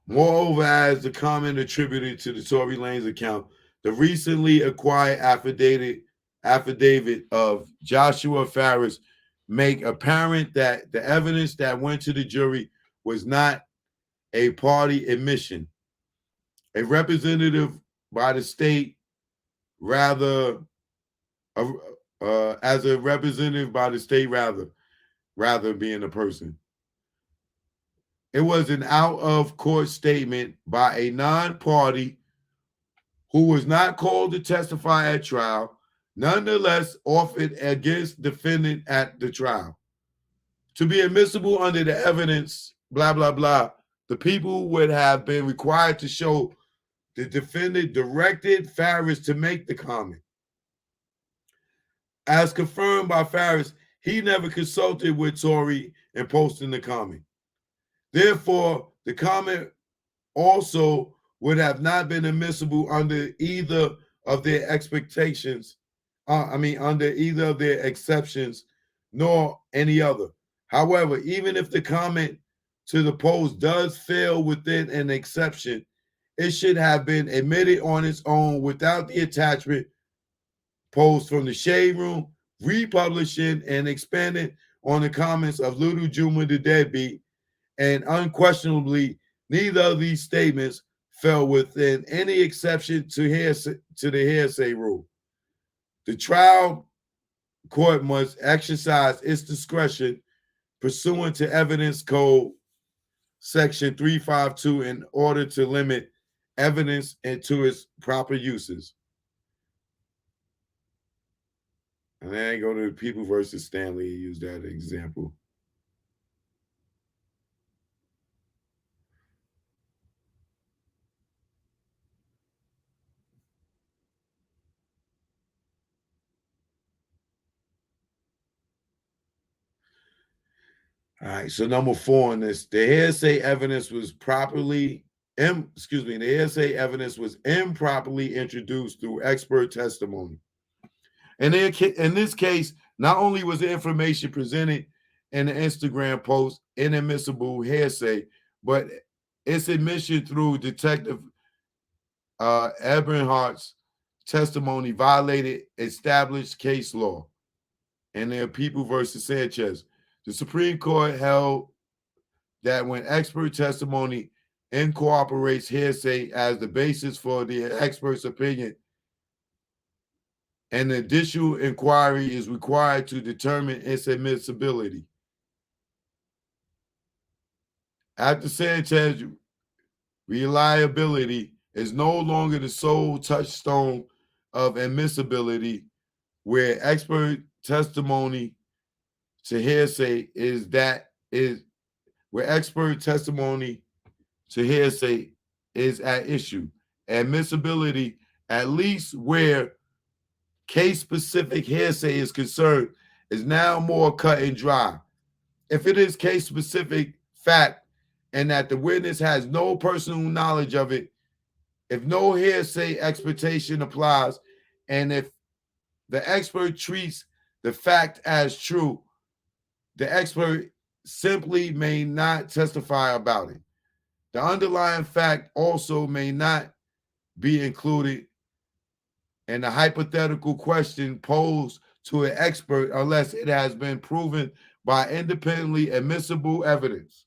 Moreover, as the comment attributed to the Tory Lanez account, the recently acquired affidavit of Joshua Farris make apparent that the evidence that went to the jury was not a party admission. A representative by the state, rather, as a representative by the state, rather being a person. It was an out-of-court statement by a non-party who was not called to testify at trial, nonetheless offered against defendant at the trial. To be admissible under the evidence, blah, blah, blah, the people would have been required to show the defendant directed Farris to make the comment. As confirmed by Farris, he never consulted with Tory in posting the comment. Therefore, the comment also would have not been admissible under either of their expectations, under either of their exceptions, nor any other. However, even if the comment to the post does fail within an exception, it should have been admitted on its own without the attachment post from the Shade Room, republishing and expanding on the comments of Little Juma the Deadbeat, and unquestionably, neither of these statements fell within any exception to the hearsay rule. The trial court must exercise its discretion pursuant to Evidence Code Section 352 in order to limit evidence into its proper uses. And then I go to People versus Stanley and use that example. All right, so number 4 on this, the hearsay evidence was improperly introduced through expert testimony. And in this case, not only was the information presented in the Instagram post inadmissible hearsay, but its admission through Detective Eberhardt's testimony violated established case law. And their People versus Sanchez. The Supreme Court held that when expert testimony incorporates hearsay as the basis for the expert's opinion. An additional inquiry is required to determine its admissibility. After Sanchez, reliability is no longer the sole touchstone of admissibility, where expert testimony to hearsay where expert testimony to hearsay is at issue. Admissibility, at least where case-specific hearsay is concerned, is now more cut and dry. If it is case-specific fact and that the witness has no personal knowledge of it, if no hearsay expectation applies, and if the expert treats the fact as true, the expert simply may not testify about it. The underlying fact also may not be included in the hypothetical question posed to an expert unless it has been proven by independently admissible evidence.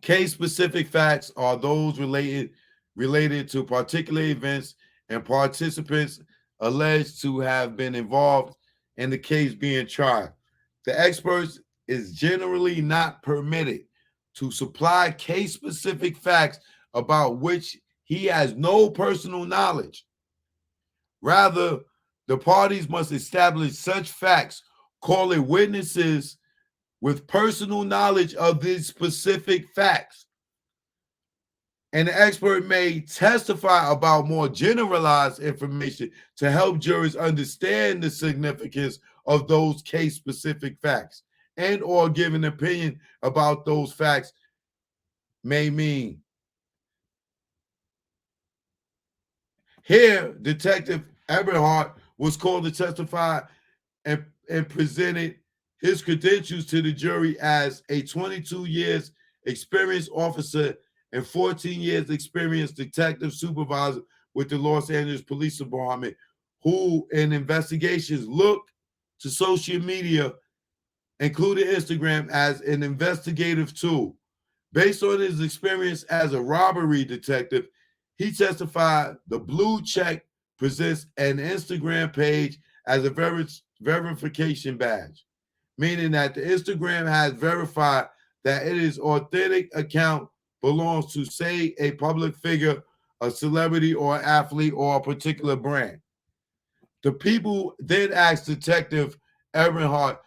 Case-specific facts are those related to particular events and participants alleged to have been involved in the case being tried. The expert is generally not permitted to supply case-specific facts about which he has no personal knowledge. Rather, the parties must establish such facts, calling witnesses with personal knowledge of these specific facts. And the expert may testify about more generalized information to help jurors understand the significance of those case-specific facts, and or give an opinion about those facts may mean. Here, Detective Eberhardt was called to testify and presented his credentials to the jury as a 22 years experienced officer and 14 years experienced detective supervisor with the Los Angeles Police Department, who in investigations looked to social media, including Instagram, as an investigative tool. Based on his experience as a robbery detective, he testified the blue check presents an Instagram page as a verification badge, meaning that the Instagram has verified that it is authentic account belongs to, say, a public figure, a celebrity or an athlete or a particular brand. The people then asked Detective Eberhardt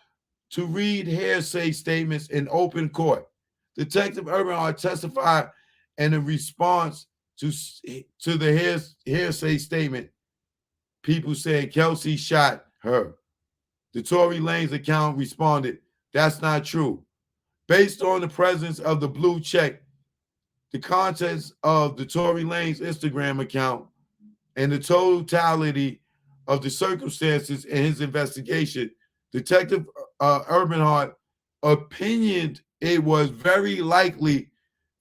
to read hearsay statements in open court. Detective Eberhardt testified in a response to the hearsay statement. People said Kelsey shot her. The Tory Lanez account responded, "That's not true." Based on the presence of the blue check, the contents of the Tory Lanez Instagram account, and the totality of the circumstances in his investigation, Detective Eberhardt opinioned it was very likely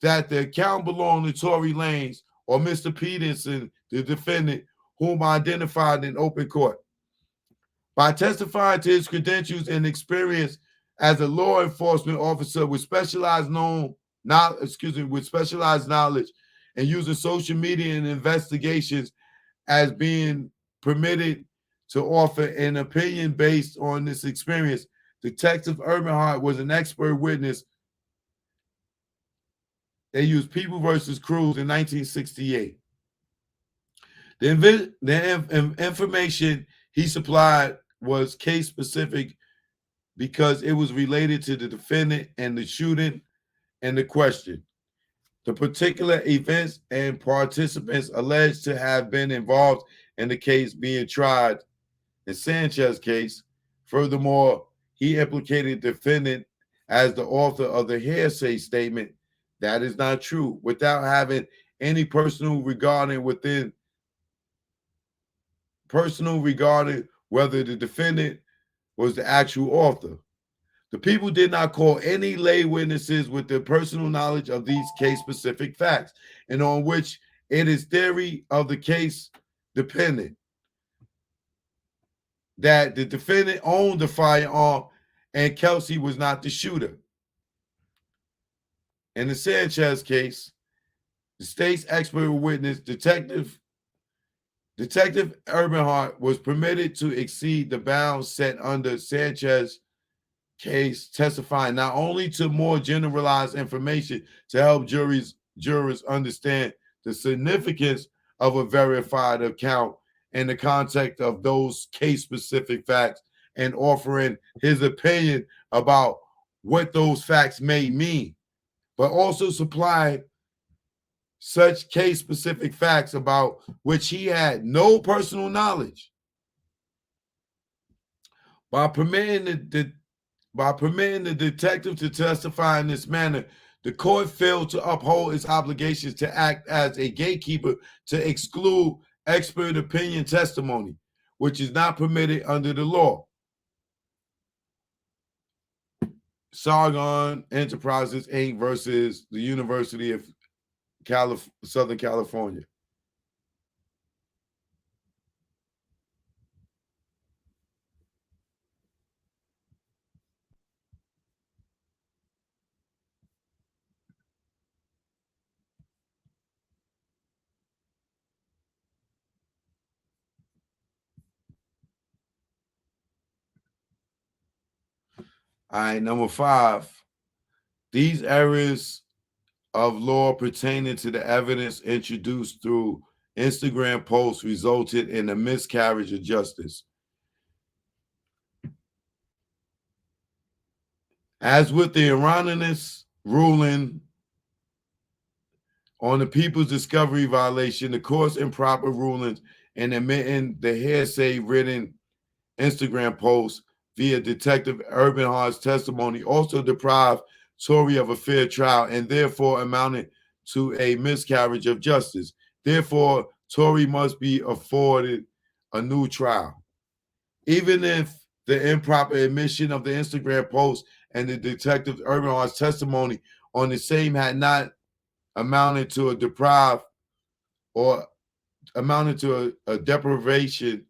that the account belonged to Tory Lanez or Mr. Peterson, the defendant, whom identified in open court. By testifying to his credentials and experience as a law enforcement officer with specialized knowledge and using social media and investigations as being permitted to offer an opinion based on this experience, Detective Eberhardt was an expert witness. They used People versus Cruz in 1968. The information he supplied was case specific because it was related to the defendant and the shooting and the question. The particular events and participants alleged to have been involved in the case being tried in Sanchez's case. Furthermore, he implicated the defendant as the author of the hearsay statement. That is not true, without having any personal regarding whether the defendant was the actual author. The people did not call any lay witnesses with the personal knowledge of these case-specific facts, and on which it is theory of the case dependent that the defendant owned the firearm and Kelsey was not the shooter. In the Sanchez case, the state's expert witness, Detective Urbanhart, was permitted to exceed the bounds set under Sanchez case, testifying not only to more generalized information to help jurors understand the significance of a verified account in the context of those case-specific facts and offering his opinion about what those facts may mean, but also supply such case-specific facts about which he had no personal knowledge. By permitting the detective to testify in this manner, the court failed to uphold its obligations to act as a gatekeeper to exclude expert opinion testimony, which is not permitted under the law. Sargon Enterprises, Inc. versus the University of Southern California. All right, number 5. These errors of law pertaining to the evidence introduced through Instagram posts resulted in a miscarriage of justice. As with the erroneous ruling on the People's Discovery violation, the court's improper rulings in admitting the hearsay written Instagram post via Detective Urbanhart's testimony also deprived Tory of a fair trial and therefore amounted to a miscarriage of justice. Therefore, Tory must be afforded a new trial. Even if the improper admission of the Instagram post and the Detective Urbanhart's testimony on the same had not amounted to a deprived or amounted to a deprivation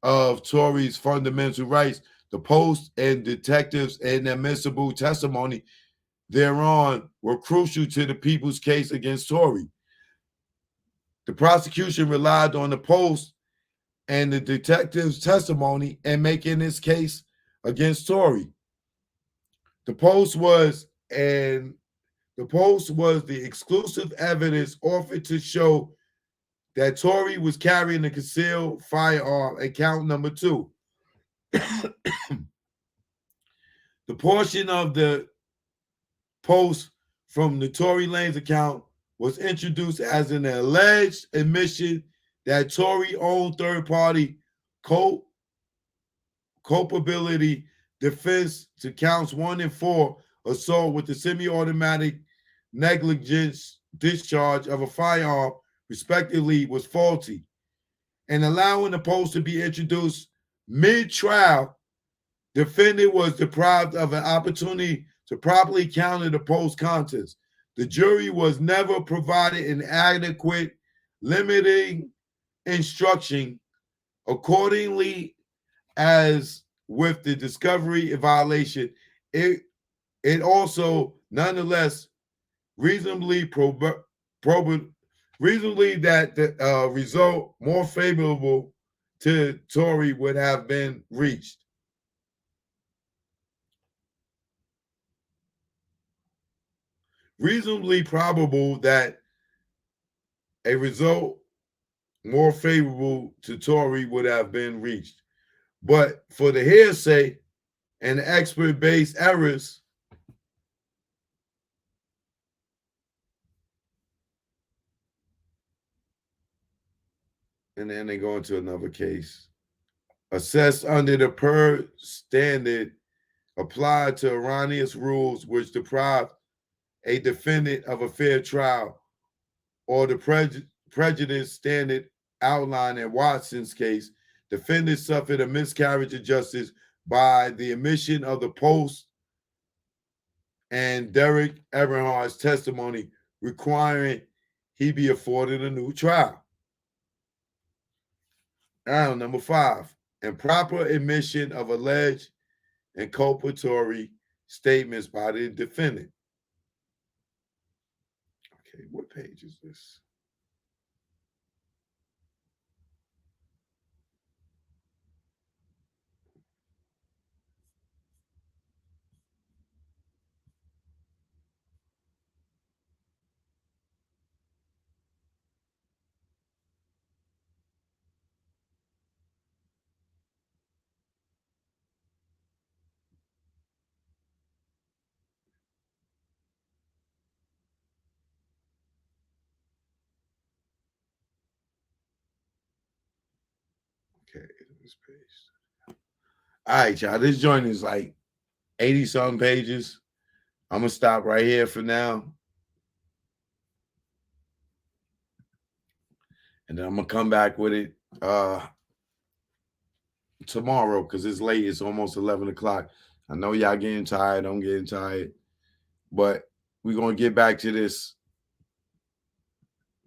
of Tory's fundamental rights, the post and detectives' inadmissible testimony thereon were crucial to the people's case against Tory. The prosecution relied on the post and the detectives' testimony in making this case against Tory. The post was the exclusive evidence offered to show that Tory was carrying a concealed firearm at count number 2. The portion of the post from the Tory Lanez account was introduced as an alleged admission that Tory owned third-party culpability defense to counts 1 and 4, assault with a semi-automatic negligence discharge of a firearm, respectively, was faulty. And allowing the post to be introduced mid-trial, defendant was deprived of an opportunity to properly counter the post contents. The jury was never provided an adequate limiting instruction. Accordingly, as with the discovery violation, it also nonetheless reasonably that the result more favorable to Tory would have been reached. Reasonably probable that a result more favorable to Tory would have been reached. But for the hearsay and the expert-based errors, and then they go into another case, assessed under the per standard applied to erroneous rules which deprive a defendant of a fair trial, or the prejudice standard outlined in Watson's case, defendant suffered a miscarriage of justice by the omission of the post and Derek Eberhardt's testimony, requiring he be afforded a new trial. Now, number 5, improper admission of alleged inculpatory statements by the defendant. Okay, what page is this? Okay, this page. All right, y'all. This joint is like 80 something pages. I'm gonna stop right here for now. And then I'm gonna come back with it tomorrow because it's late. It's almost 11 o'clock. I know y'all getting tired. I'm getting tired. But we're gonna get back to this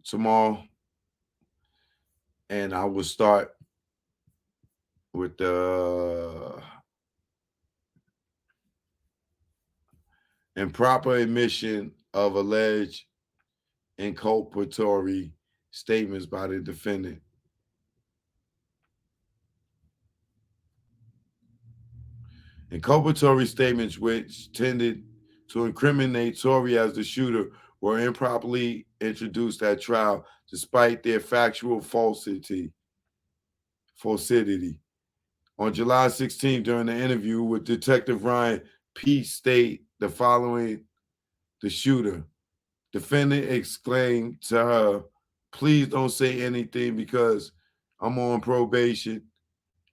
tomorrow. And I will start with the improper admission of alleged inculpatory statements by the defendant. Inculpatory statements which tended to incriminate Tory as the shooter were improperly introduced at trial despite their factual falsity. On July 16th, during the interview with Detective Ryan, P. state the following: the shooter. Defendant exclaimed to her, "Please don't say anything because I'm on probation."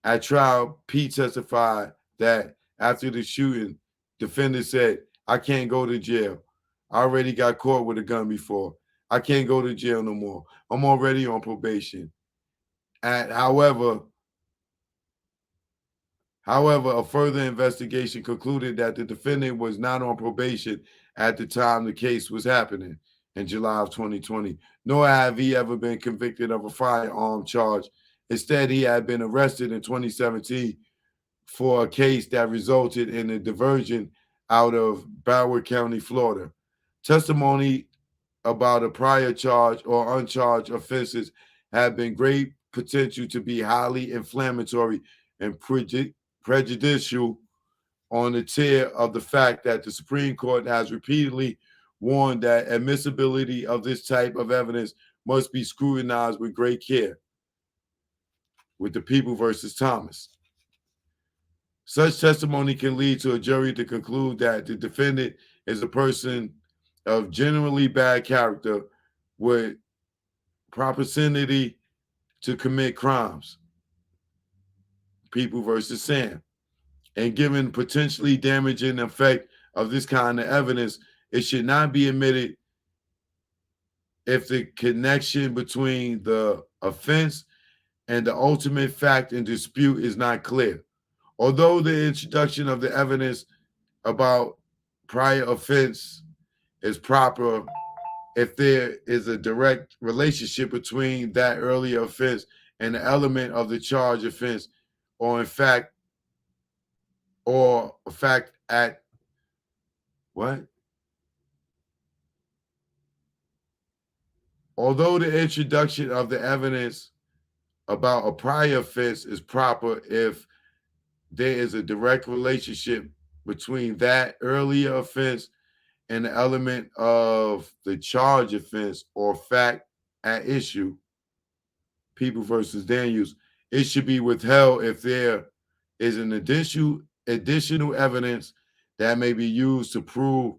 At trial, P testified that after the shooting, defendant said, "I can't go to jail. I already got caught with a gun before. I can't go to jail no more. I'm already on probation." And However, a further investigation concluded that the defendant was not on probation at the time the case was happening in July of 2020, nor have he ever been convicted of a firearm charge. Instead, he had been arrested in 2017 for a case that resulted in a diversion out of Broward County, Florida. Testimony about a prior charge or uncharged offenses have been great potential to be highly inflammatory and prejudicial on the tier of the fact that the Supreme Court has repeatedly warned that admissibility of this type of evidence must be scrutinized with great care, with the People versus Thomas. Such testimony can lead to a jury to conclude that the defendant is a person of generally bad character with propensity to commit crimes. People versus Sam. And given potentially damaging effect of this kind of evidence, it should not be admitted if the connection between the offense and the ultimate fact in dispute is not clear. Although the introduction of the evidence about prior offense is proper if there is a direct relationship between that earlier offense and the element of the charge offense, or in fact, or a fact at what? Although the introduction of the evidence about a prior offense is proper if there is a direct relationship between that earlier offense and the element of the charge offense or fact at issue, People versus Daniels, it should be withheld if there is an additional evidence that may be used to prove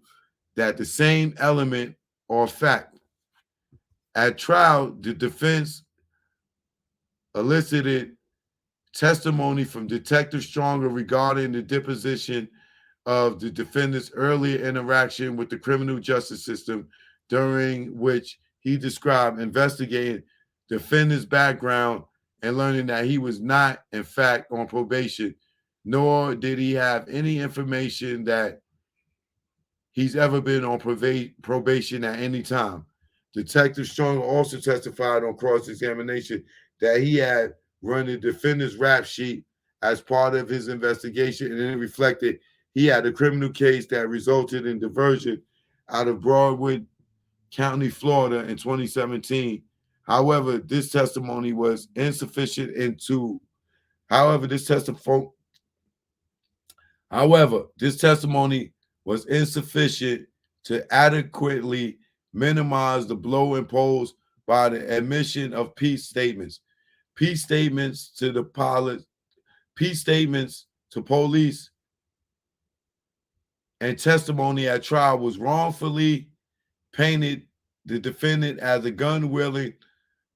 that the same element or fact. At trial, the defense elicited testimony from Detective Stronger regarding the deposition of the defendant's earlier interaction with the criminal justice system, during which he described investigating defendant's background and learning that he was not, in fact, on probation, nor did he have any information that he's ever been on probation at any time. Detective Strong also testified on cross-examination that he had run the defendant's rap sheet as part of his investigation, and it reflected he had a criminal case that resulted in diversion out of Broadwood County, Florida in 2017. However, this testimony was insufficient this testimony was insufficient to adequately minimize the blow imposed by the admission of peace statements. Peace statements to police and testimony at trial was wrongfully painted the defendant as a gun-wielding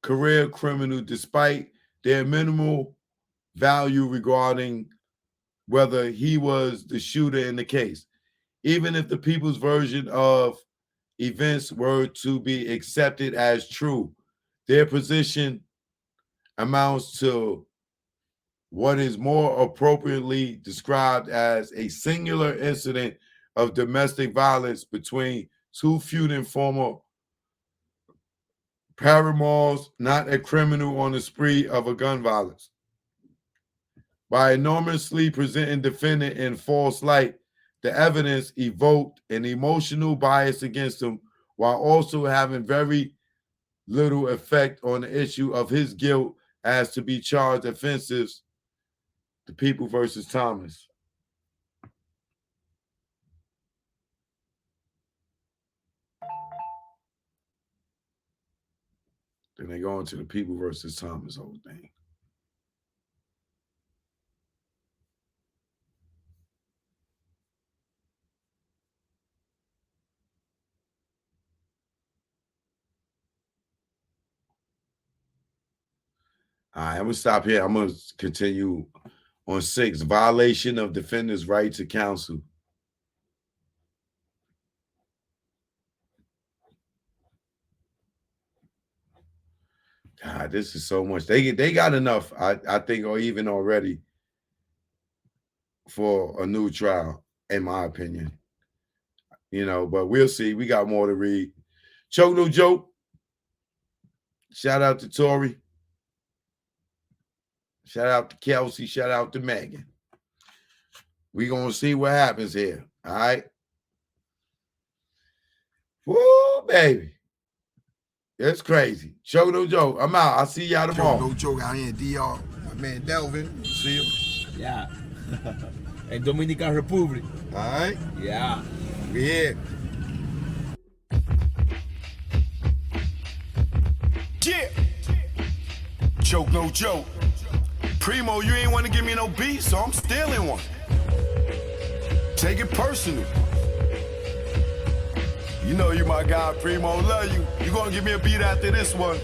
career criminal despite their minimal value regarding whether he was the shooter in the case. Even if the people's version of events were to be accepted as true, their position amounts to what is more appropriately described as a singular incident of domestic violence between two feuding former paramours, not a criminal on the spree of a gun violence. By enormously presenting defendant in false light, the evidence evoked an emotional bias against him while also having very little effect on the issue of his guilt as to be charged offenses. The People versus Thomas. Then they go into the People versus Thomas whole thing. All right, I'm going to stop here. I'm going to continue on 6, violation of defendant's right to counsel. God, this is so much. They got enough, I think, or even already for a new trial, in my opinion. You know, but we'll see. We got more to read. Choke No Joke. Shout out to Tory. Shout out to Kelsey. Shout out to Megan. We're going to see what happens here. All right. Woo, baby. It's crazy. Choke No Joke. I'm out. I'll see y'all tomorrow. Choke No Joke out here in DR. My man Delvin. See him? Yeah. In Dominican Republic. All right. Yeah. We here. Yeah. Choke No Joke. Primo, you ain't want to give me no beat, so I'm stealing one. Take it personal. You know you my guy, Primo, love you. You gonna give me a beat after this one.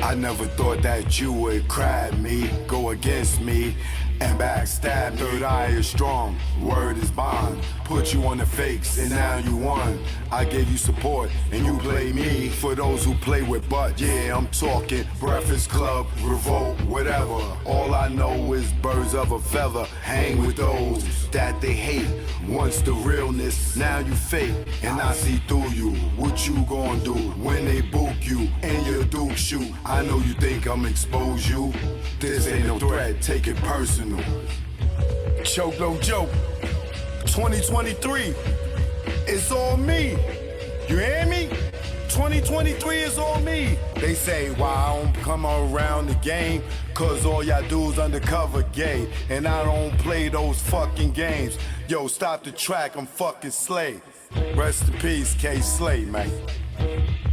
I never thought that you would cry at me, go against me, and backstab. Third eye is strong, word is bond. Put you on the fakes, and now you won. I gave you support, and you play me. For those who play with butt, yeah, I'm talking Breakfast Club, Revolt, whatever. All I know is birds of a feather. Hang with those that they hate. Once the realness, now you fake, and I see through you. What you gonna do when they book you and your Duke shoot? I know you think I'm expose you. This ain't no threat, take it personal. Choke No Joke. 2023, it's on me. You hear me? 2023 is on me. They say, why I don't come around the game? Cause all y'all do is undercover gay. And I don't play those fucking games. Yo, stop the track, I'm fucking Slay. Rest in peace, K. Slay, man.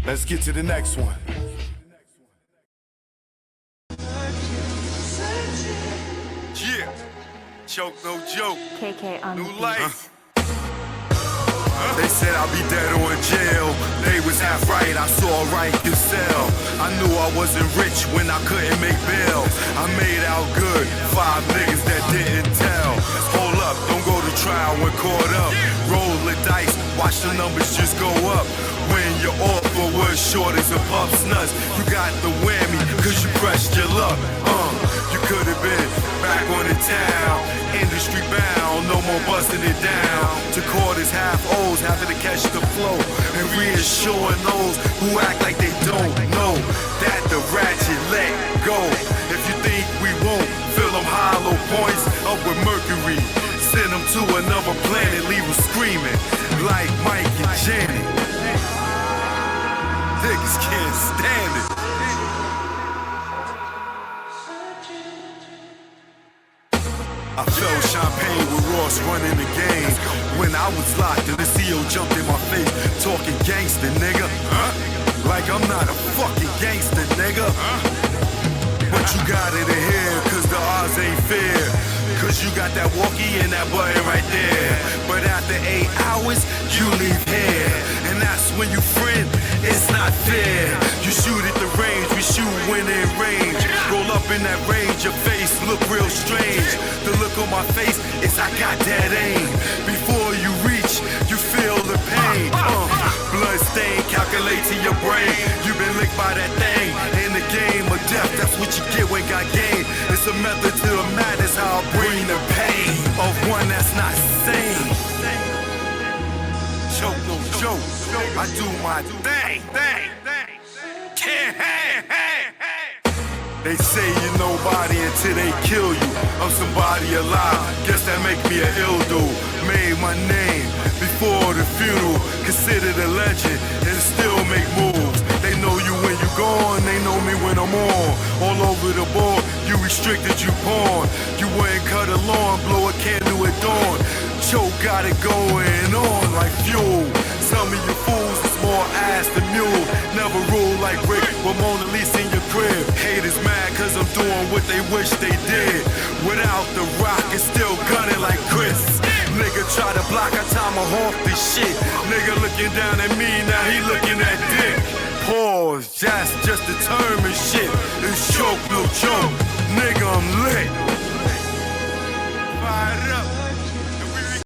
Let's get to the next one. Yeah. Choke No Joke. KK on New the beat. life. They said I'll be dead or in jail. They was half right, I saw right to sell. I knew I wasn't rich when I couldn't make bail. I made out good, 5 niggas that didn't tell. Hold up, don't go to trial when caught up. Roll the dice, watch the numbers just go up. When your offer was short as a pup's nuts, you got the whammy, cause you pressed your luck. You could have been back on the town, industry bound, no more busting it down. To court is half O's, having to catch the flow, and reassuring those who act like they don't know that the ratchet let go. If you think we won't fill them hollow points up with mercury, send them to another planet, leave them screaming like Mike and Janet. Niggas can't stand it. I felt champagne with Ross running the game. When I was locked and the CO jumped in my face, talking gangster, nigga. Like I'm not a fucking gangster, nigga. But you got it in here, cause the odds ain't fair. Cause you got that walkie and that button right there. But after 8 hours, you leave here. And that's when you friend, it's not fair. You shoot at the range, we shoot when in range. Roll up in that range, your face look real strange. The look on my face is I got that aim. Before you reach, you feel the pain. Blood stain, calculate to your brain. You been licked by that thing. In the game of death, that's what you get when got game. It's a method to the madness, how I bring the pain of one that's not sane. Choke, no joke, I do my thing. Can't hang. They say you're nobody until they kill you. I'm somebody alive, guess that make me an ill dude. Made my name before the funeral, considered a legend and still make moves. They know you when you gone, they know me when I'm on. All over the board, you restricted, you pawn. You wouldn't cut a lawn, blow a candle at dawn. Choke got it going on like fuel. Some of you fools is more ass than mule. Never rule like Rick, but Mona Lisa in your crib. Haters mad cause I'm doing what they wish they did. Without the rock, it's still gunning like Chris. Nigga try to block, I tomahawk this shit. Nigga looking down at me, now he looking at dick. Pause, that's just the term and shit. It's choke, no joke. Nigga, I'm lit. Fired up.